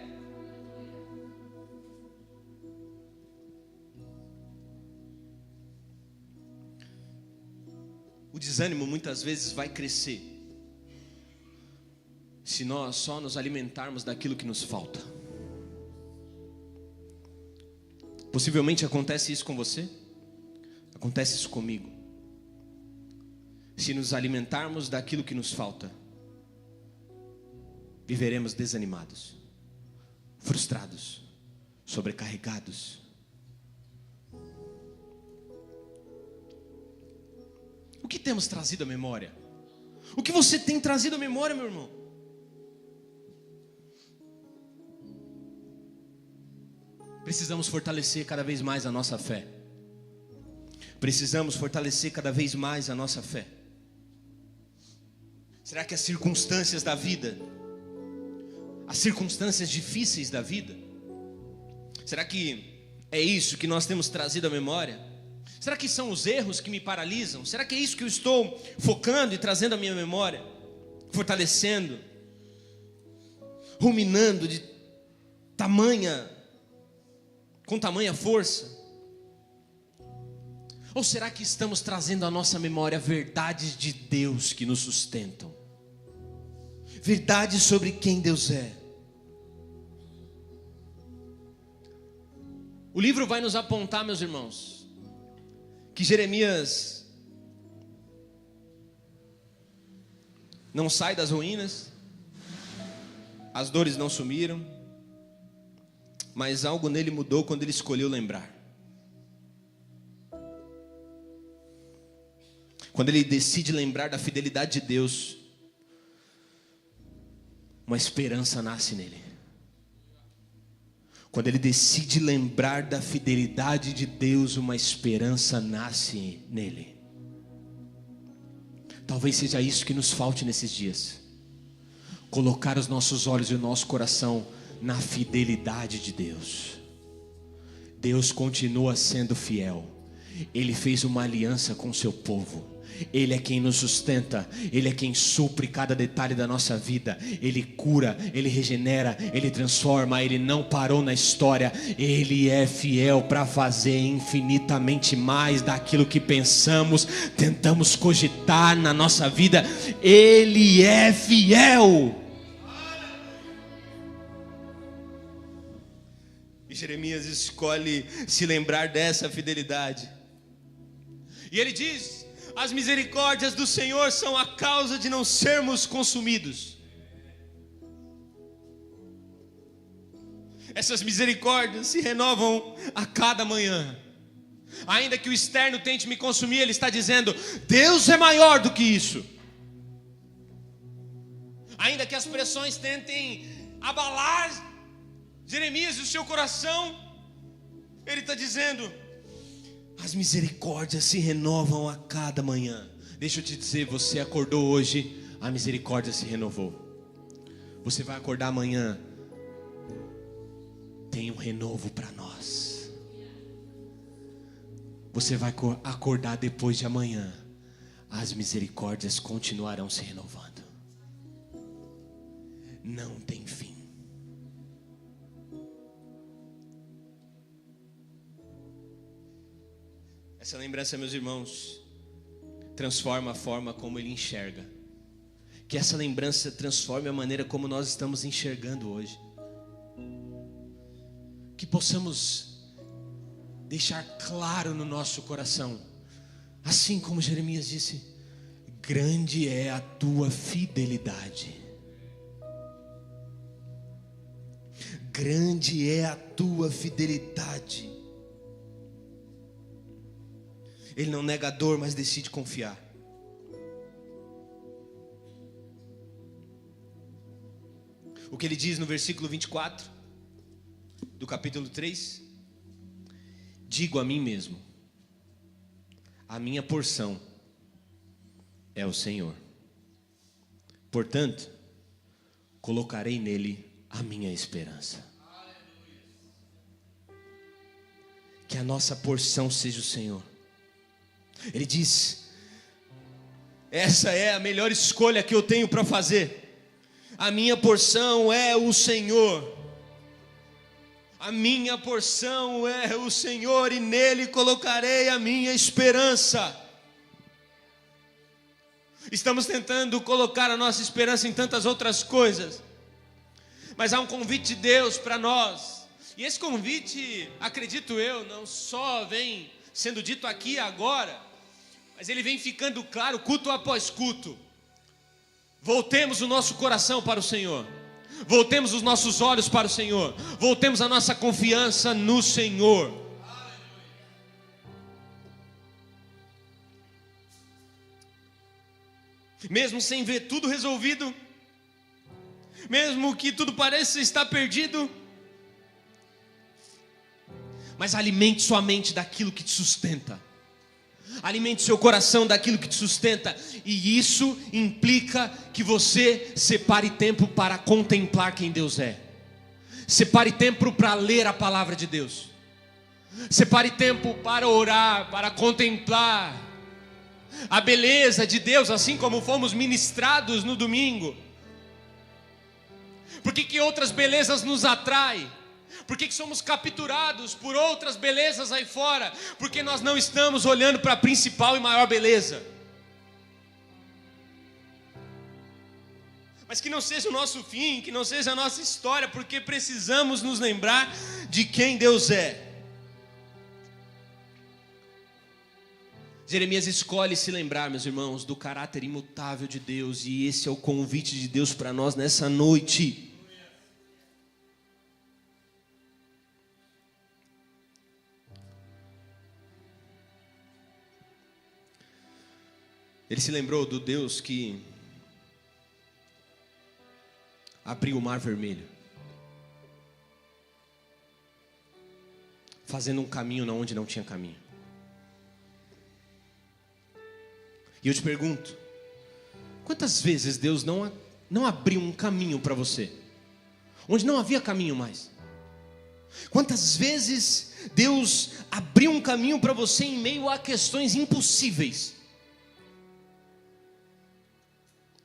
O desânimo muitas vezes vai crescer se nós só nos alimentarmos daquilo que nos falta. Possivelmente acontece isso com você, acontece isso comigo. Se nos alimentarmos daquilo que nos falta, viveremos desanimados, frustrados, sobrecarregados. O que temos trazido à memória? O que você tem trazido à memória, meu irmão? Precisamos fortalecer cada vez mais a nossa fé. Precisamos fortalecer cada vez mais a nossa fé. Será que as circunstâncias da vida, as circunstâncias difíceis da vida? Será que é isso que nós temos trazido à memória? Será que são os erros que me paralisam? Será que é isso que eu estou focando e trazendo à minha memória? Fortalecendo, ruminando com tamanha força? Ou será que estamos trazendo à nossa memória verdades de Deus que nos sustentam? Verdades sobre quem Deus é. O livro vai nos apontar, meus irmãos, que Jeremias não sai das ruínas, as dores não sumiram, mas algo nele mudou quando ele escolheu lembrar. Quando ele decide lembrar da fidelidade de Deus, uma esperança nasce nele. Quando ele decide lembrar da fidelidade de Deus, uma esperança nasce nele. Talvez seja isso que nos falte nesses dias. Colocar os nossos olhos e o nosso coração na fidelidade de Deus. Deus continua sendo fiel. Ele fez uma aliança com o seu povo. Ele é quem nos sustenta, Ele é quem supre cada detalhe da nossa vida. Ele cura, Ele regenera, Ele transforma. Ele não parou na história. Ele é fiel para fazer infinitamente mais daquilo que pensamos, tentamos cogitar na nossa vida. Ele é fiel. E Jeremias escolhe se lembrar dessa fidelidade. E ele diz: as misericórdias do Senhor são a causa de não sermos consumidos. Essas misericórdias se renovam a cada manhã. Ainda que o externo tente me consumir, ele está dizendo: Deus é maior do que isso. Ainda que as pressões tentem abalar Jeremias e o seu coração, ele está dizendo: as misericórdias se renovam a cada manhã. Deixa eu te dizer, você acordou hoje, a misericórdia se renovou. Você vai acordar amanhã, tem um renovo para nós. Você vai acordar depois de amanhã, as misericórdias continuarão se renovando. Não tem fim. Essa lembrança, meus irmãos, transforma a forma como ele enxerga. Que essa lembrança transforme a maneira como nós estamos enxergando hoje. Que possamos deixar claro no nosso coração, assim como Jeremias disse: grande é a tua fidelidade. Grande é a tua fidelidade. Ele não nega a dor, mas decide confiar. O que ele diz no versículo 24 do capítulo 3: digo a mim mesmo, a minha porção é o Senhor, portanto colocarei nele a minha esperança. Que a nossa porção seja o Senhor. Ele diz: essa é a melhor escolha que eu tenho para fazer. A minha porção é o Senhor. A minha porção é o Senhor, e nele colocarei a minha esperança. Estamos tentando colocar a nossa esperança em tantas outras coisas, mas há um convite de Deus para nós. E esse convite, acredito eu, não só vem sendo dito aqui e agora, mas ele vem ficando claro culto após culto. Voltemos o nosso coração para o Senhor. Voltemos os nossos olhos para o Senhor. Voltemos a nossa confiança no Senhor. Mesmo sem ver tudo resolvido, mesmo que tudo pareça estar perdido, mas alimente sua mente daquilo que te sustenta. Alimente seu coração daquilo que te sustenta. E isso implica que você separe tempo para contemplar quem Deus é. Separe tempo para ler a palavra de Deus. Separe tempo para orar, para contemplar a beleza de Deus, assim como fomos ministrados no domingo. Por que outras belezas nos atraem? Por que somos capturados por outras belezas aí fora? Porque nós não estamos olhando para a principal e maior beleza. Mas que não seja o nosso fim, que não seja a nossa história, porque precisamos nos lembrar de quem Deus é. Jeremias escolhe se lembrar, meus irmãos, do caráter imutável de Deus, e esse é o convite de Deus para nós nessa noite. Ele se lembrou do Deus que abriu o mar vermelho, fazendo um caminho onde não tinha caminho. E eu te pergunto, quantas vezes Deus não abriu um caminho para você, onde não havia caminho mais? Quantas vezes Deus abriu um caminho para você em meio a questões impossíveis?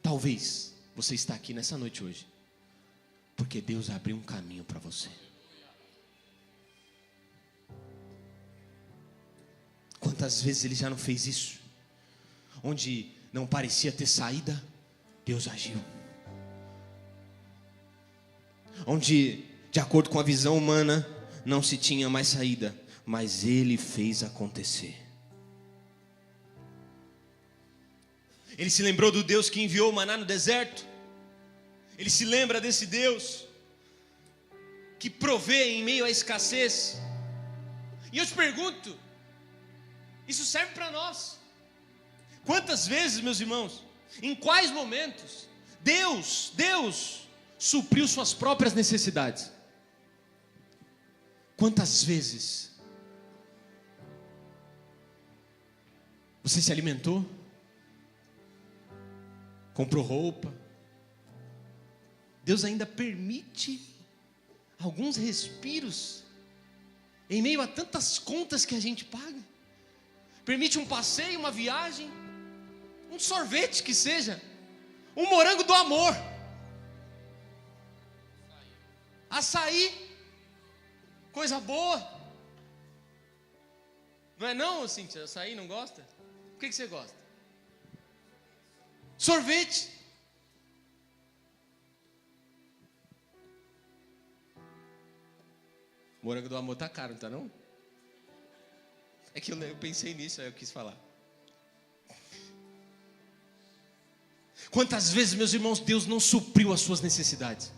Talvez você está aqui nessa noite hoje porque Deus abriu um caminho para você. Quantas vezes Ele já não fez isso? Onde não parecia ter saída, Deus agiu. Onde, de acordo com a visão humana, não se tinha mais saída, mas Ele fez acontecer. Ele se lembrou do Deus que enviou o maná no deserto. Ele se lembra desse Deus que provê em meio à escassez. E eu te pergunto, isso serve para nós? Quantas vezes, meus irmãos, em quais momentos Deus supriu suas próprias necessidades? Quantas vezes você se alimentou, comprou roupa? Deus ainda permite alguns respiros em meio a tantas contas que a gente paga. Permite um passeio, uma viagem, um sorvete que seja, um morango do amor, açaí, coisa boa. Não é não, Cíntia? Açaí não gosta? O que você gosta? Sorvete. Morango do amor tá caro, não tá não? É que eu pensei nisso, aí eu quis falar. Quantas vezes, meus irmãos, Deus não supriu as suas necessidades?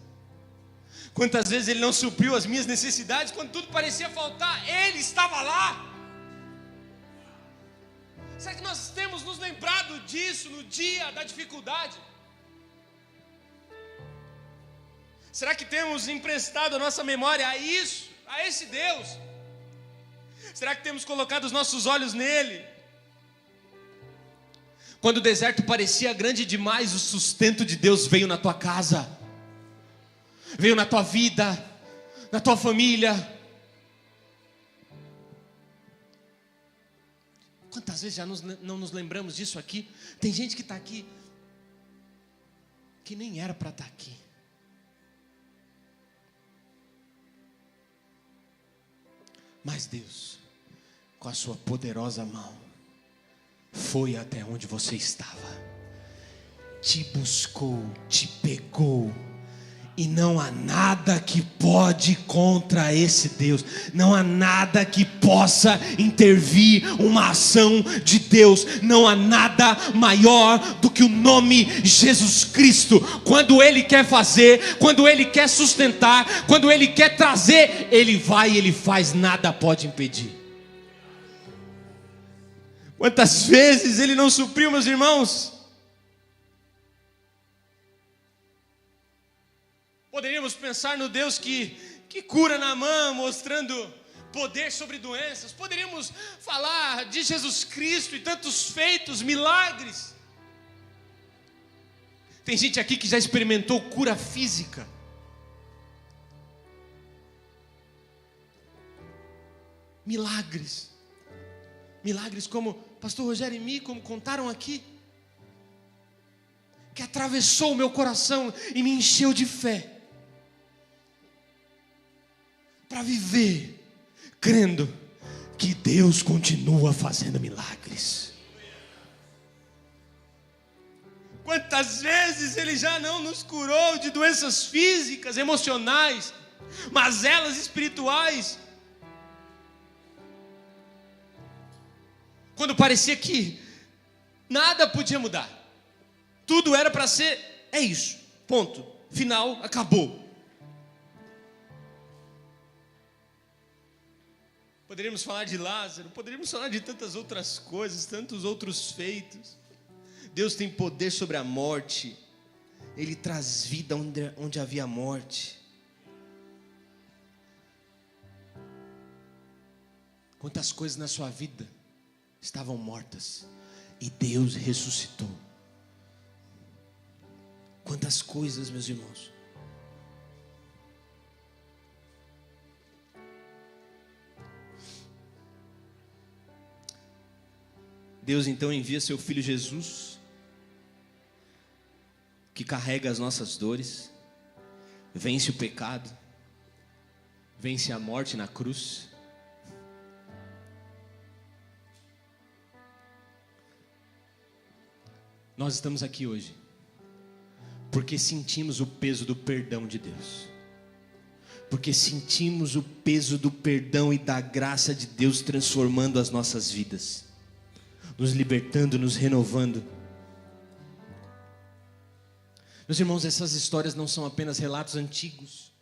Quantas vezes Ele não supriu as minhas necessidades? Quando tudo parecia faltar, Ele estava lá. Será que nós temos nos lembrado disso no dia da dificuldade? Será que temos emprestado a nossa memória a isso, a esse Deus? Será que temos colocado os nossos olhos nele? Quando o deserto parecia grande demais, o sustento de Deus veio na tua casa, veio na tua vida, na tua família. Quantas vezes já não nos lembramos disso aqui? Tem gente que está aqui que nem era para estar aqui. Mas Deus, com a sua poderosa mão, foi até onde você estava, te buscou, te pegou. E não há nada que pode contra esse Deus. Não há nada que possa intervir uma ação de Deus. Não há nada maior do que o nome Jesus Cristo. Quando Ele quer fazer, quando Ele quer sustentar, quando Ele quer trazer, Ele vai e Ele faz, nada pode impedir. Quantas vezes Ele não supriu, meus irmãos? Poderíamos pensar no Deus que cura Naamã, mostrando poder sobre doenças, poderíamos falar de Jesus Cristo e tantos feitos, milagres. Tem gente aqui que já experimentou cura física. Milagres. Milagres como pastor Rogério e Mi, como contaram aqui, que atravessou o meu coração e me encheu de fé, para viver crendo que Deus continua fazendo milagres. Quantas vezes Ele já não nos curou de doenças físicas, emocionais, mazelas espirituais, quando parecia que nada podia mudar, tudo era para ser, é isso, ponto, final, acabou. Poderíamos falar de Lázaro, poderíamos falar de tantas outras coisas, tantos outros feitos. Deus tem poder sobre a morte. Ele traz vida onde havia morte. Quantas coisas na sua vida estavam mortas e Deus ressuscitou. Quantas coisas, meus irmãos. Deus então envia seu Filho Jesus, que carrega as nossas dores, vence o pecado, vence a morte na cruz. Nós estamos aqui hoje porque sentimos o peso do perdão de Deus, porque sentimos o peso do perdão e da graça de Deus transformando as nossas vidas, nos libertando, nos renovando. Meus irmãos, essas histórias não são apenas relatos antigos,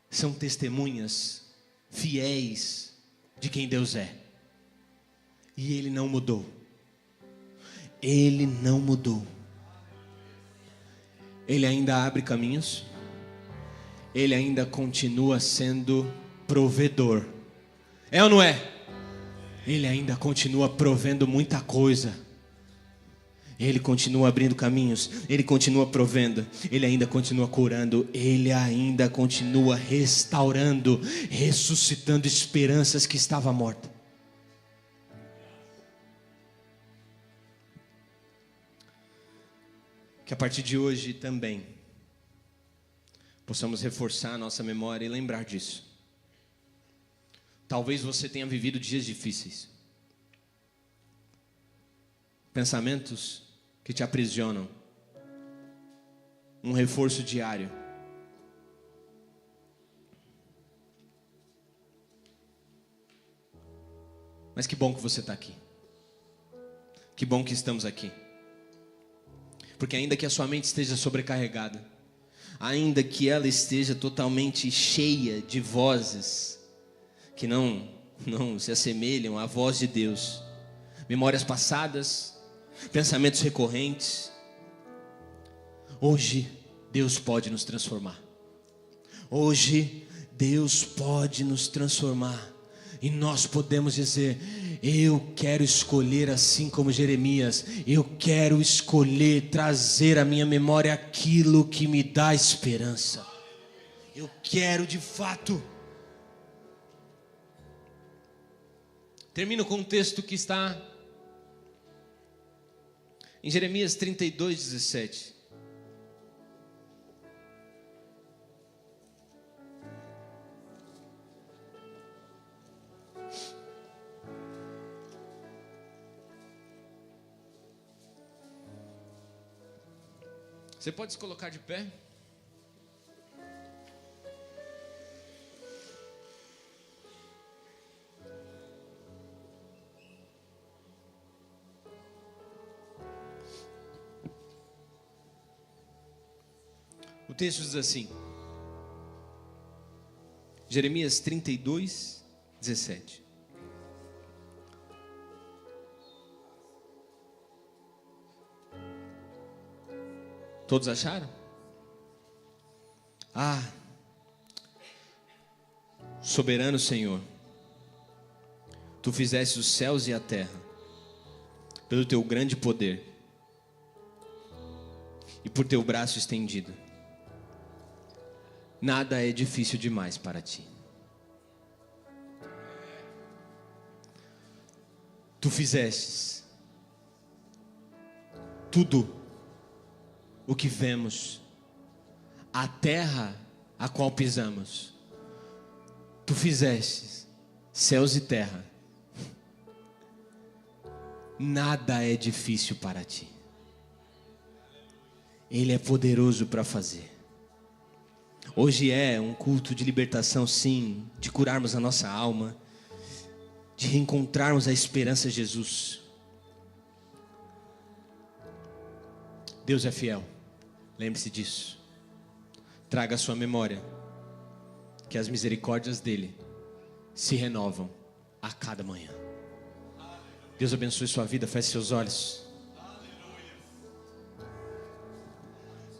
são testemunhas fiéis de quem Deus é. E Ele não mudou. Ele não mudou. Ele ainda abre caminhos. Ele ainda continua sendo provedor. É ou não é? Ele ainda continua provendo muita coisa. Ele continua abrindo caminhos. Ele continua provendo. Ele ainda continua curando. Ele ainda continua restaurando, ressuscitando esperanças que estavam mortas. Que a partir de hoje também possamos reforçar a nossa memória e lembrar disso. Talvez você tenha vivido dias difíceis, pensamentos que te aprisionam, um reforço diário. Mas que bom que você está aqui, que bom que estamos aqui, porque ainda que a sua mente esteja sobrecarregada, ainda que ela esteja totalmente cheia de vozes que não se assemelham à voz de Deus, memórias passadas, pensamentos recorrentes, hoje Deus pode nos transformar. Hoje Deus pode nos transformar. E nós podemos dizer: eu quero escolher, assim como Jeremias, eu quero escolher trazer à minha memória aquilo que me dá esperança. Eu quero de fato. Termino com um texto que está em Jeremias 32:17. Você pode se colocar de pé? O texto diz assim, Jeremias 32:17. Todos acharam? Soberano Senhor, Tu fizeste os céus e a terra, pelo Teu grande poder e por Teu braço estendido. Nada é difícil demais para Ti. Tu fizestes tudo o que vemos, a terra a qual pisamos. Tu fizestes céus e terra. Nada é difícil para Ti. Ele é poderoso para fazer. Hoje é um culto de libertação, sim, de curarmos a nossa alma, de reencontrarmos a esperança em Jesus. Deus é fiel, lembre-se disso. Traga à sua memória que as misericórdias dele se renovam a cada manhã. Deus abençoe sua vida, feche seus olhos.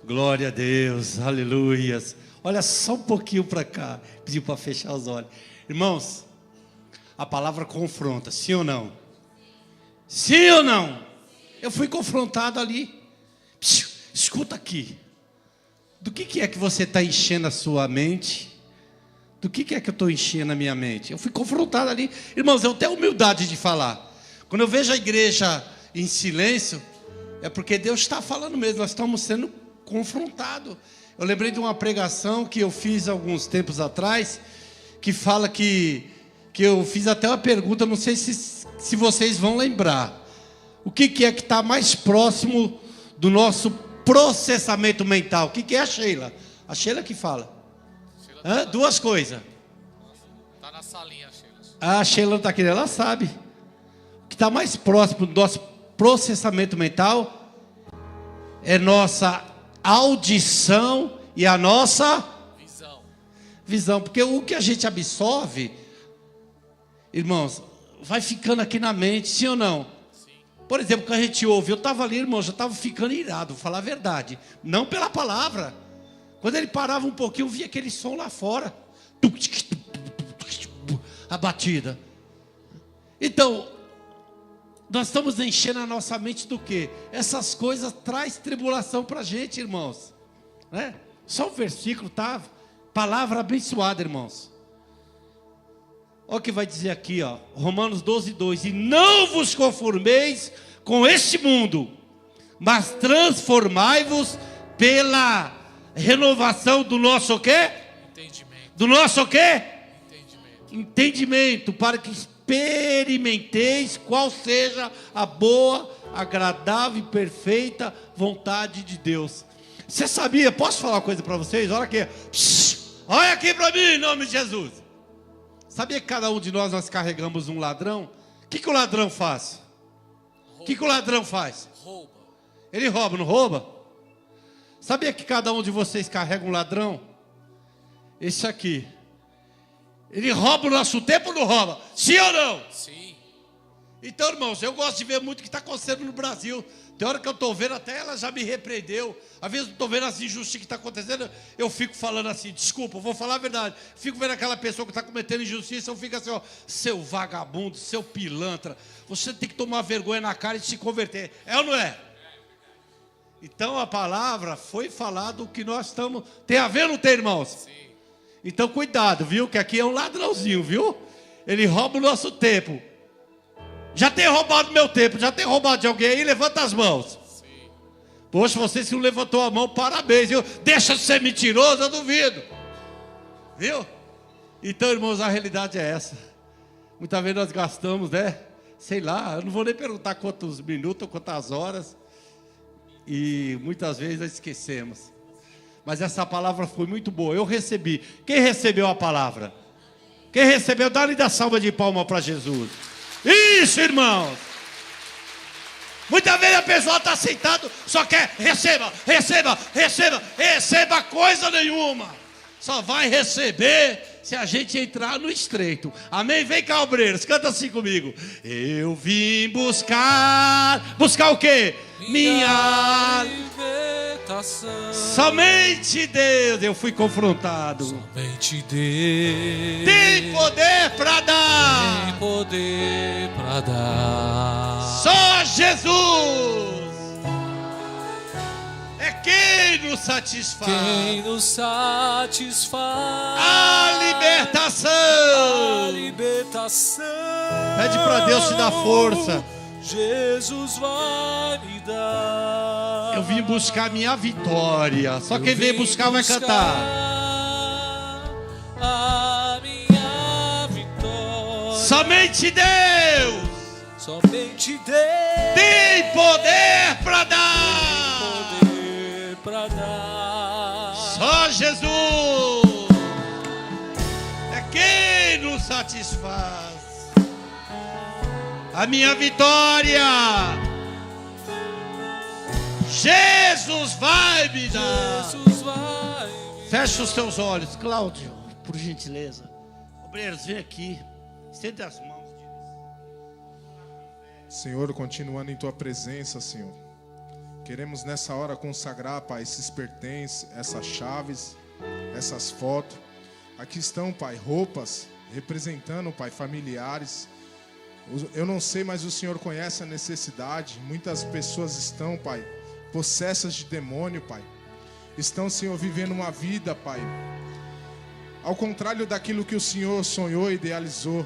Glória a Deus, aleluias. Olha só um pouquinho para cá, pediu para fechar os olhos. Irmãos, a palavra confronta, sim ou não? Sim ou não? Eu fui confrontado ali. Escuta aqui. Do que é que você está enchendo a sua mente? Do que é que eu estou enchendo a minha mente? Eu fui confrontado ali. Irmãos, eu tenho humildade de falar. Quando eu vejo a igreja em silêncio, é porque Deus está falando mesmo. Nós estamos sendo confrontados. Eu lembrei de uma pregação que eu fiz alguns tempos atrás, que fala que eu fiz até uma pergunta, não sei se vocês vão lembrar. O que é que está mais próximo do nosso processamento mental? O que é a Sheila? A Sheila que fala. Sheila tá. Duas coisas. Está na salinha, Sheila. A Sheila não está aqui, ela sabe. O que está mais próximo do nosso processamento mental é nossa audição e a nossa visão. Porque o que a gente absorve, irmãos, vai ficando aqui na mente, sim ou não? Sim. Por exemplo, quando a gente ouve, eu estava ali, irmão, já estava ficando irado, vou falar a verdade. Não pela palavra. Quando ele parava um pouquinho, eu via aquele som lá fora. A batida. Então, nós estamos enchendo a nossa mente do quê? Essas coisas trazem tribulação para a gente, irmãos. Né? Só um versículo, tá? Palavra abençoada, irmãos. Olha o que vai dizer aqui, ó, Romanos 12:2. E não vos conformeis com este mundo, mas transformai-vos pela renovação do nosso o quê? Entendimento. Do nosso o quê? Entendimento. Para que experimenteis qual seja a boa, agradável e perfeita vontade de Deus. Você sabia, posso falar uma coisa para vocês? Olha aqui. Olha aqui para mim, em nome de Jesus. Sabia que cada um de nós carregamos um ladrão? O que o ladrão faz? O que o ladrão faz? Rouba. Ele rouba, não rouba? Sabia que cada um de vocês carrega um ladrão? Esse aqui. Ele rouba o nosso tempo ou não rouba? Sim ou não? Sim. Então, irmãos, eu gosto de ver muito o que está acontecendo no Brasil. Tem hora que eu estou vendo, até ela já me repreendeu. Às vezes eu estou vendo as injustiças que está acontecendo, eu fico falando assim, desculpa, eu vou falar a verdade. Fico vendo aquela pessoa que está cometendo injustiça, eu fico assim, ó, seu vagabundo, seu pilantra, você tem que tomar vergonha na cara e se converter. É ou não é? Então a palavra foi falado o que nós estamos... Tem a ver ou não tem, irmãos? Sim. Então cuidado, viu? Que aqui é um ladrãozinho, viu? Ele rouba o nosso tempo. Já tem roubado meu tempo, já tem roubado de alguém aí, levanta as mãos. Sim. Poxa, você se não levantou a mão, parabéns, viu? Deixa de ser mentiroso, eu duvido. Viu? Então, irmãos, a realidade é essa. Muitas vezes nós gastamos, né? Sei lá, eu não vou nem perguntar quantos minutos ou quantas horas. E muitas vezes nós esquecemos. Mas essa palavra foi muito boa, eu recebi. Quem recebeu a palavra? Quem recebeu, dá-lhe da salva de palma para Jesus. Isso, irmãos. Muitas vezes a pessoa está sentada, só quer receba coisa nenhuma. Só vai receber se a gente entrar no estreito. Amém? Vem cá, obreiros, canta assim comigo. Eu vim buscar o quê? Minha libertação. Somente Deus, eu fui confrontado. Somente Deus Tem poder para dar. tem poder para dar. Só Jesus é quem nos satisfaz. Quem nos satisfaz. A libertação. A libertação. Pede para Deus te dar força. Jesus vai me dar. Eu vim buscar minha vitória. Só quem vem buscar vai cantar. A minha vitória. Somente Deus Somente Deus tem poder para tem dar. poder para dar. Só Jesus é quem nos satisfaz. A minha vitória Jesus vai me dar. Jesus vai. Fecha os teus olhos, Cláudio, por gentileza. Obreiros, vem aqui. Estende as mãos. Senhor, continuando em Tua presença, Senhor. Queremos nessa hora consagrar, Pai, esses pertences, essas chaves, essas fotos. Aqui estão, Pai, roupas representando, Pai, familiares. Eu não sei, mas o Senhor conhece a necessidade. Muitas pessoas estão, Pai, possessas de demônio, Pai. Estão, Senhor, vivendo uma vida, Pai, ao contrário daquilo que o Senhor sonhou e idealizou.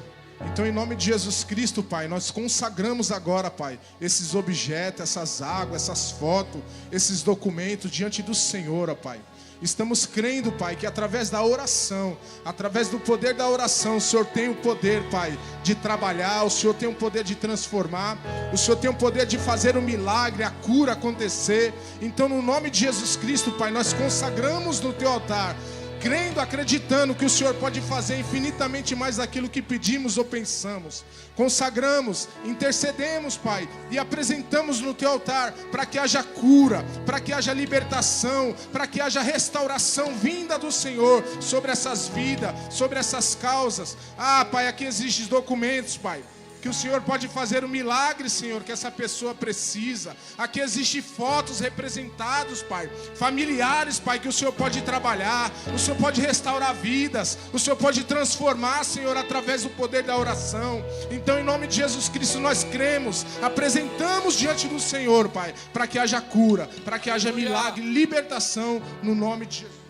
Então, em nome de Jesus Cristo, Pai, nós consagramos agora, Pai, esses objetos, essas águas, essas fotos, esses documentos diante do Senhor, ó Pai. Estamos crendo, Pai, que através da oração, através do poder da oração, o Senhor tem o poder, Pai, de trabalhar, o Senhor tem o poder de transformar, o Senhor tem o poder de fazer o milagre, a cura acontecer. Então, no nome de Jesus Cristo, Pai, nós consagramos no Teu altar, crendo, acreditando que o Senhor pode fazer infinitamente mais daquilo que pedimos ou pensamos. Consagramos, intercedemos, Pai, e apresentamos no Teu altar para que haja cura, para que haja libertação, para que haja restauração vinda do Senhor sobre essas vidas, sobre essas causas. Ah, Pai, aqui existem documentos, Pai, que o Senhor pode fazer o milagre, Senhor, que essa pessoa precisa. Aqui existem fotos representadas, Pai, familiares, Pai, que o Senhor pode trabalhar, o Senhor pode restaurar vidas, o Senhor pode transformar, Senhor, através do poder da oração. Então, em nome de Jesus Cristo, nós cremos, apresentamos diante do Senhor, Pai, para que haja cura, para que haja milagre, libertação, no nome de Jesus.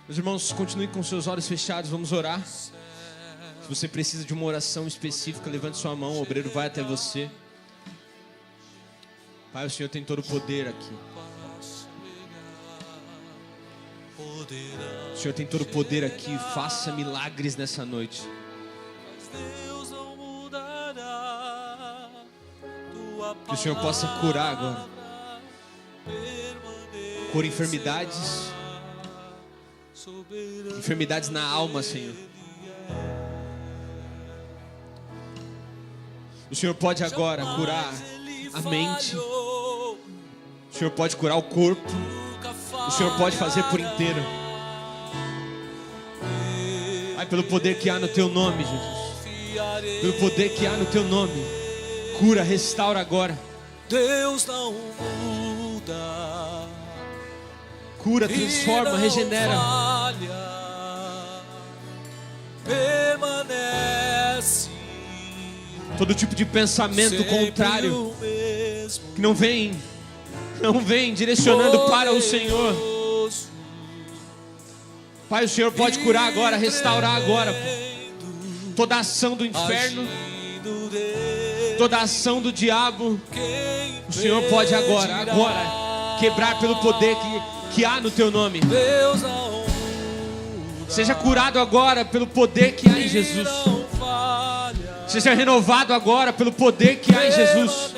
Meus irmãos, continuem com seus olhos fechados, vamos orar. Se você precisa de uma oração específica, levante sua mão, o obreiro vai até você. Pai, o Senhor tem todo o poder aqui. O Senhor tem todo o poder aqui, faça milagres nessa noite. Que o Senhor possa curar agora. Cura enfermidades. Enfermidades na alma, Senhor. O Senhor pode agora curar a mente. O Senhor pode curar o corpo. O Senhor pode fazer por inteiro. Pai, pelo poder que há no Teu nome, Jesus. Pelo poder que há no Teu nome. Cura, restaura agora. Deus não muda. Cura, transforma, regenera. Permanece. Todo tipo de pensamento contrário que não vem direcionando para o Senhor. Pai, o Senhor pode curar agora, restaurar agora. Toda ação do inferno, toda ação do diabo, o Senhor pode agora quebrar pelo poder que há no Teu nome. Seja curado agora pelo poder que há em Jesus. Seja renovado agora pelo poder que há em Jesus.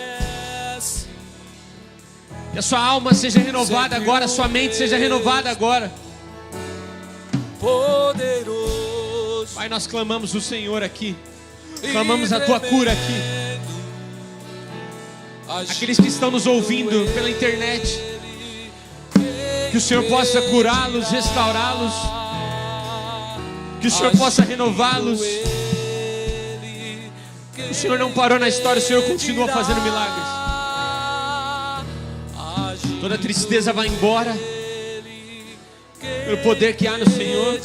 Que a sua alma seja renovada agora, a sua mente seja renovada agora. Pai, nós clamamos o Senhor aqui. Clamamos a Tua cura aqui. Aqueles que estão nos ouvindo pela internet, que o Senhor possa curá-los, restaurá-los. Que o Senhor possa renová-los. O Senhor não parou na história, o Senhor continua fazendo milagres. Toda tristeza vai embora pelo poder que há no Senhor.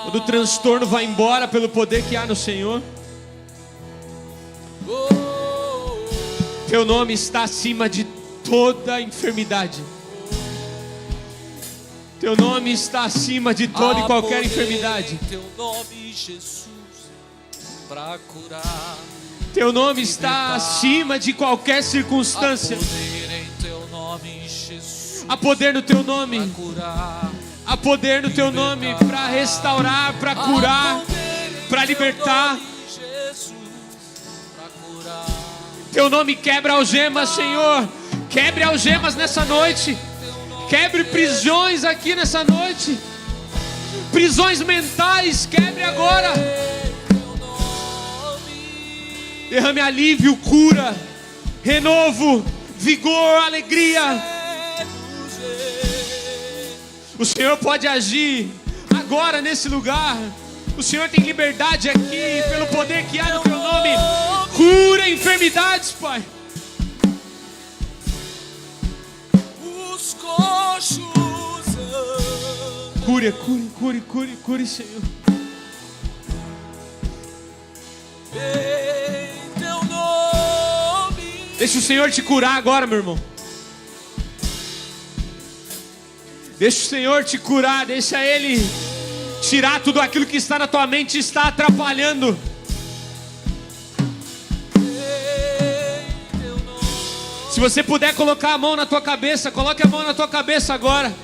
Todo transtorno vai embora pelo poder que há no Senhor. Teu nome está acima de toda enfermidade. Teu nome está acima de toda e qualquer enfermidade. Teu nome, Jesus, para curar. Teu nome está acima de qualquer circunstância. Há poder em teu nome, Jesus, Há poder no teu nome. para curar. Há poder no teu nome para restaurar, para curar, para libertar. Jesus, para curar. Teu nome quebra algemas, Senhor. Quebre algemas nessa noite. Quebre prisões aqui nessa noite. Prisões mentais, quebre agora. Derrame alívio, cura, renovo, vigor, alegria. O Senhor pode agir agora nesse lugar. O Senhor tem liberdade aqui pelo poder que há no teu nome. Cura enfermidades, Pai. Os coxos Cure, cure, cure, cure, cure, Senhor. em teu nome. Deixa o Senhor te curar agora, meu irmão. Deixa o Senhor te curar. Deixa Ele tirar tudo aquilo que está na tua mente e está atrapalhando. Se você puder colocar a mão na tua cabeça, coloque a mão na tua cabeça agora.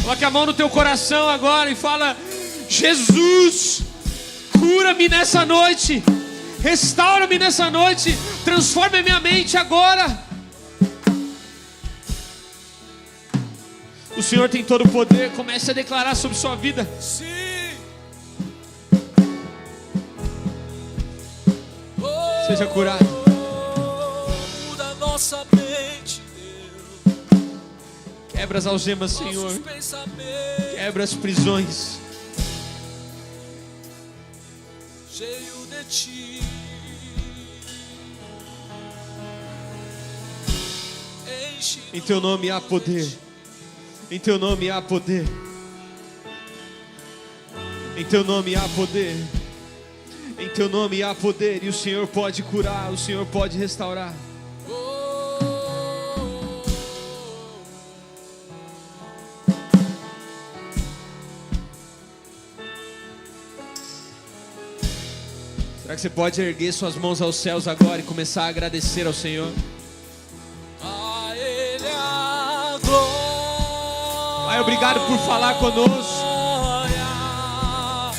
Coloque a mão no teu coração agora e fala: Jesus, cura-me nessa noite. Restaura-me nessa noite. Transforma a minha mente agora. O Senhor tem todo o poder. Comece a declarar sobre sua vida. Sim. Seja curado. Muda nossa mente, Deus. Quebra as algemas, Senhor. Nossos pensamentos, Quebra as prisões. cheio de ti. Enche Em teu nome há poder. Em teu nome há poder. Em teu nome há poder. Em teu nome há poder. E o Senhor pode curar. O Senhor pode restaurar. Será que você pode erguer suas mãos aos céus agora e começar a agradecer ao Senhor? a Ele a glória. Pai, obrigado por falar conosco.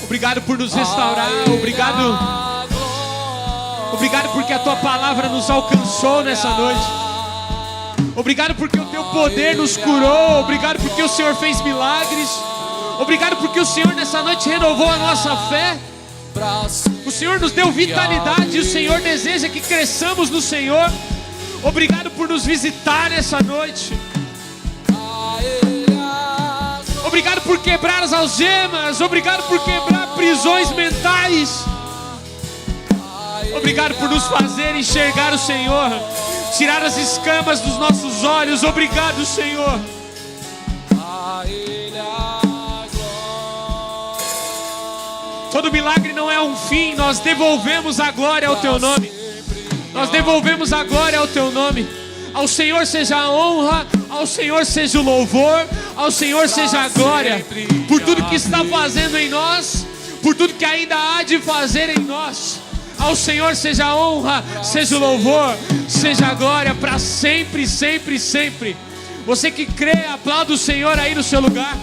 Obrigado por nos restaurar. Obrigado porque a tua palavra nos alcançou nessa noite. Obrigado porque o teu poder nos curou. Obrigado porque o Senhor fez milagres. Obrigado porque o Senhor nessa noite renovou a nossa fé. O Senhor nos deu vitalidade. E o Senhor deseja que cresçamos no Senhor. Obrigado por nos visitar nessa noite. Obrigado por quebrar as algemas. Obrigado por quebrar prisões mentais. Obrigado por nos fazer enxergar o Senhor. Tirar as escamas dos nossos olhos. Obrigado, Senhor. A Ele a glória. Todo milagre não é um fim. Nós devolvemos a glória ao teu nome. Nós devolvemos a glória ao teu nome. Ao Senhor seja a honra. Ao Senhor seja o louvor. Ao Senhor seja a glória. Por tudo que está fazendo em nós. Por tudo que ainda há de fazer em nós. Ao Senhor seja a honra, seja o louvor, seja a glória para sempre, sempre, sempre. Você que crê, aplauda o Senhor aí no seu lugar.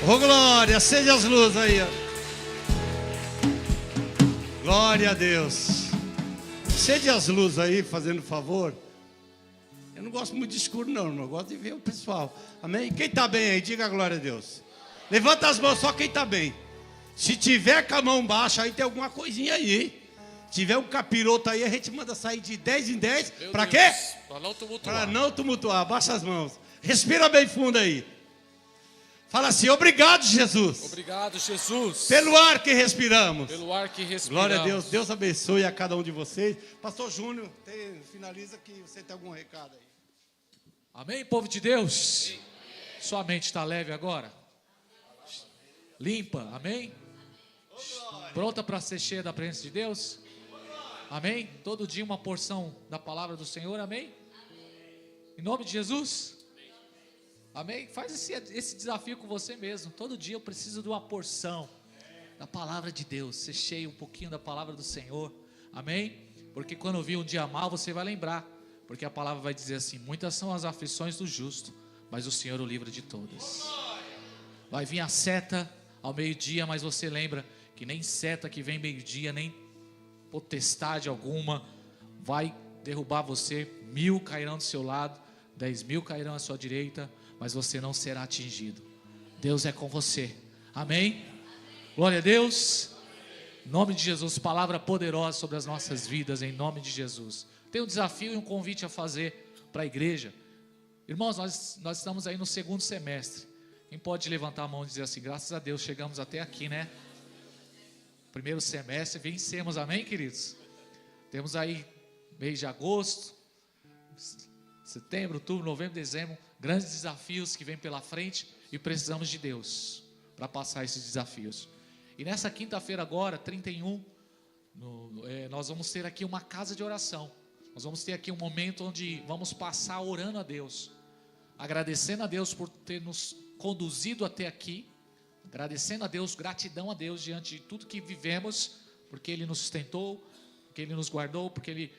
Ô glória, acende as luzes aí, ó. Glória a Deus. Acende as luzes aí, fazendo favor. Eu não gosto muito de escuro não, irmão. Eu gosto de ver o pessoal. Amém? Quem está bem aí, diga a glória a Deus. Levanta as mãos, só quem está bem. Se tiver com a mão baixa, aí tem alguma coisinha aí. Se tiver um capiroto aí, a gente manda sair de 10 em 10. Para quê? Para não tumultuar. Para não tumultuar. Baixa as mãos. Respira bem fundo aí. Fala assim, obrigado, Jesus, Obrigado, Jesus, pelo ar que respiramos. pelo ar que respiramos. Glória a Deus, Deus abençoe a cada um de vocês. Pastor Júnior, finaliza que você tem algum recado aí. Amém, povo de Deus? Sua mente está leve agora? Limpa, amém? Pronta para ser cheia da presença de Deus? Amém? Todo dia uma porção da palavra do Senhor, amém? Em nome de Jesus? Amém? Faz esse desafio com você mesmo. Todo dia eu preciso de uma porção da palavra de Deus, ser cheio um pouquinho da palavra do Senhor, amém? Porque quando vir um dia mal, você vai lembrar, porque a palavra vai dizer assim: muitas são as aflições do justo, mas o Senhor o livra de todas. Vai vir a seta ao meio-dia, mas você lembra que nem seta que vem meio-dia, nem potestade alguma vai derrubar você. 1000 cairão do seu lado, 10.000 cairão à sua direita, mas você não será atingido. Deus é com você, amém? Glória a Deus. Em nome de Jesus, palavra poderosa sobre as nossas vidas, em nome de Jesus. Tem um desafio e um convite a fazer para a igreja. Irmãos, nós estamos aí no segundo semestre. Quem pode levantar a mão e dizer assim: graças a Deus chegamos até aqui, né? Primeiro semestre, vencemos, amém, queridos? Temos aí mês de agosto, setembro, outubro, novembro, dezembro, grandes desafios que vêm pela frente e precisamos de Deus para passar esses desafios. E nessa quinta-feira agora, 31, nós vamos ter aqui uma casa de oração. Nós vamos ter aqui um momento onde vamos passar orando a Deus, agradecendo a Deus por ter nos conduzido até aqui, agradecendo a Deus, gratidão a Deus diante de tudo que vivemos, porque Ele nos sustentou, porque Ele nos guardou, porque Ele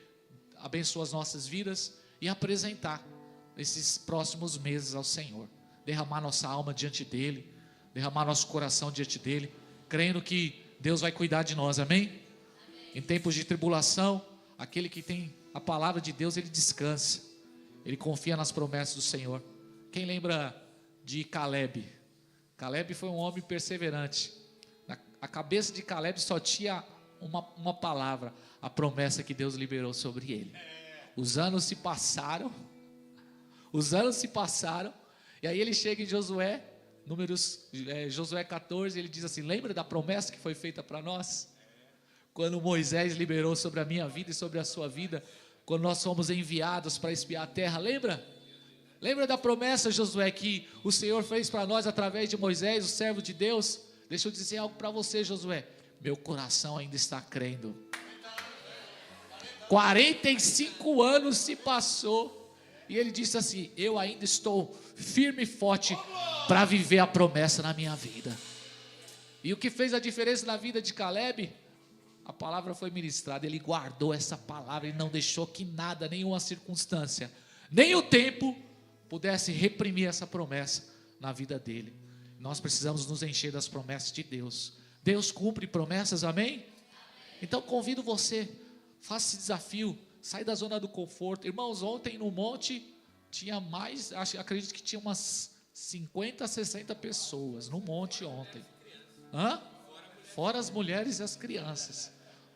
abençoou as nossas vidas, e apresentar esses próximos meses ao Senhor, derramar nossa alma diante dEle, derramar nosso coração diante dEle, crendo que Deus vai cuidar de nós, amém? Em tempos de tribulação, aquele que tem a palavra de Deus, ele descansa, ele confia nas promessas do Senhor. Quem lembra de Caleb? Caleb foi um homem perseverante. A cabeça de Caleb só tinha uma palavra: a promessa que Deus liberou sobre ele. Os anos se passaram, e aí ele chega em Josué, Josué 14, ele diz assim: lembra da promessa que foi feita para nós? Quando Moisés liberou sobre a minha vida e sobre a sua vida, quando nós fomos enviados para espiar a terra, lembra? Lembra da promessa, Josué, que o Senhor fez para nós através de Moisés, o servo de Deus? Deixa eu dizer algo para você, Josué: meu coração ainda está crendo. 45 anos se passou, e ele disse assim: eu ainda estou firme e forte para viver a promessa na minha vida. E o que fez a diferença na vida de Caleb? A palavra foi ministrada, ele guardou essa palavra, ele não deixou que nada, nenhuma circunstância, nem o tempo pudesse reprimir essa promessa na vida dele. Nós precisamos nos encher das promessas de Deus. Deus cumpre promessas, amém? Então convido você, faça esse desafio, sai da zona do conforto. Irmãos, ontem no monte tinha mais, acredito que tinha umas 50, 60 pessoas no monte ontem. Fora as mulheres e as crianças.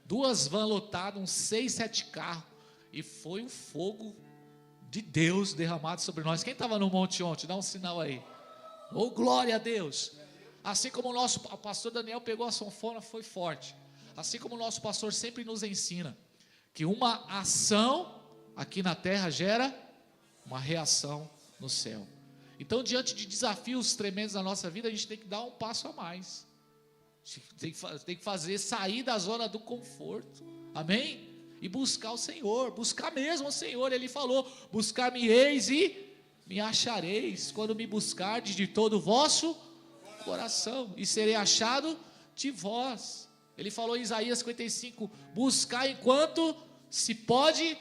2 vans lotadas, uns 6, 7 carros. E foi um fogo de Deus derramado sobre nós. Quem estava no monte ontem? Dá um sinal aí. Oh, glória a Deus. Assim como o nosso pastor Daniel pegou a sanfona, foi forte. Assim como o nosso pastor sempre nos ensina, que uma ação aqui na terra gera uma reação no céu. Então, diante de desafios tremendos na nossa vida, a gente tem que dar um passo a mais. Tem que fazer, sair da zona do conforto, amém? E buscar o Senhor, buscar mesmo o Senhor. Ele falou: buscar-me-eis e me achareis, quando me buscardes de todo o vosso coração, e serei achado de vós. Ele falou em Isaías 55, buscar enquanto se pode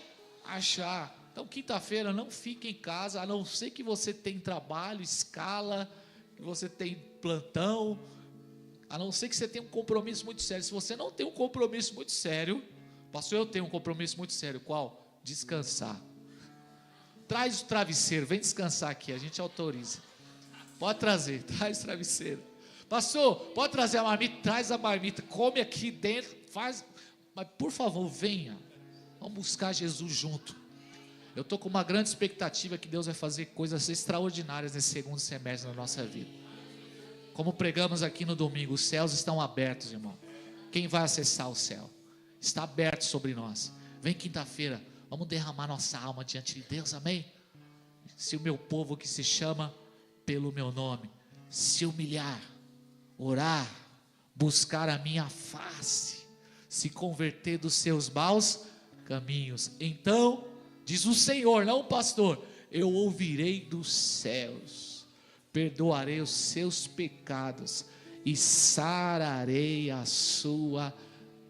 achar. Então, quinta-feira, não fique em casa, a não ser que você tenha trabalho, escala, que você tem plantão, a não ser que você tenha um compromisso muito sério. Se você não tem um compromisso muito sério, pastor, eu tenho um compromisso muito sério. Qual? Descansar. Traz o travesseiro, vem descansar aqui, a gente autoriza. Pode trazer, traz o travesseiro. Pastor, pode trazer a marmita? Traz a marmita, come aqui dentro, faz. Mas por favor, venha. Vamos buscar Jesus junto. Eu estou com uma grande expectativa que Deus vai fazer coisas extraordinárias nesse segundo semestre na nossa vida. Como pregamos aqui no domingo, os céus estão abertos, irmão. Quem vai acessar o céu? Está aberto sobre nós. Vem quinta-feira, vamos derramar nossa alma diante de Deus, amém? Se o meu povo que se chama pelo meu nome se humilhar, orar, buscar a minha face, se converter dos seus maus caminhos, então, diz o Senhor, não o pastor, eu ouvirei dos céus, perdoarei os seus pecados e sararei a sua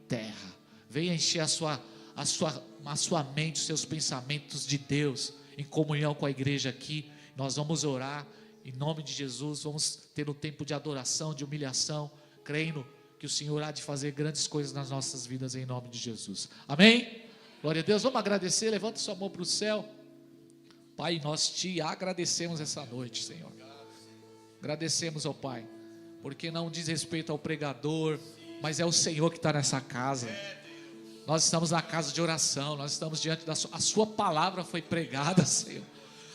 terra. Venha encher a sua mente, os seus pensamentos de Deus, em comunhão com a igreja aqui. Nós vamos orar em nome de Jesus, vamos ter um tempo de adoração, de humilhação, crendo que o Senhor há de fazer grandes coisas nas nossas vidas em nome de Jesus, amém? Glória a Deus. Vamos agradecer, levanta sua mão para o céu. Pai, nós te agradecemos essa noite, Senhor. Agradecemos ao Pai, porque não diz respeito ao pregador, mas é o Senhor que está nessa casa. Nós estamos na casa de oração, nós estamos diante da sua palavra foi pregada, Senhor.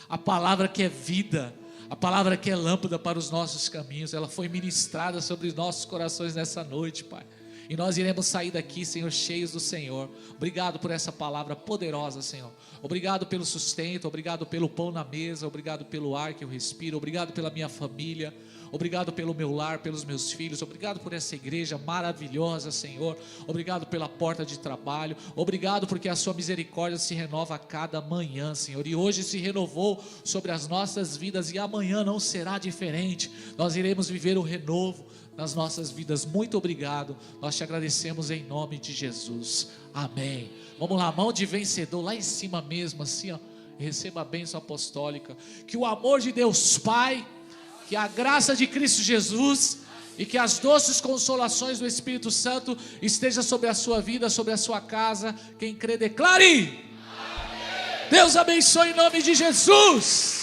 A palavra que é vida, a palavra que é lâmpada para os nossos caminhos, ela foi ministrada sobre os nossos corações nessa noite, Pai. E nós iremos sair daqui, Senhor, cheios do Senhor. Obrigado por essa palavra poderosa, Senhor. Obrigado pelo sustento, obrigado pelo pão na mesa, obrigado pelo ar que eu respiro, obrigado pela minha família, obrigado pelo meu lar, pelos meus filhos, obrigado por essa igreja maravilhosa, Senhor. Obrigado pela porta de trabalho, obrigado porque a sua misericórdia se renova a cada manhã, Senhor. E hoje se renovou sobre as nossas vidas e amanhã não será diferente. Nós iremos viver o renovo nas nossas vidas. Muito obrigado, nós te agradecemos em nome de Jesus, amém. Vamos lá, mão de vencedor lá em cima mesmo, assim ó, receba a bênção apostólica, que o amor de Deus Pai, que a graça de Cristo Jesus e que as doces consolações do Espírito Santo esteja sobre a sua vida, sobre a sua casa. Quem crê declare, amém. Deus abençoe em nome de Jesus.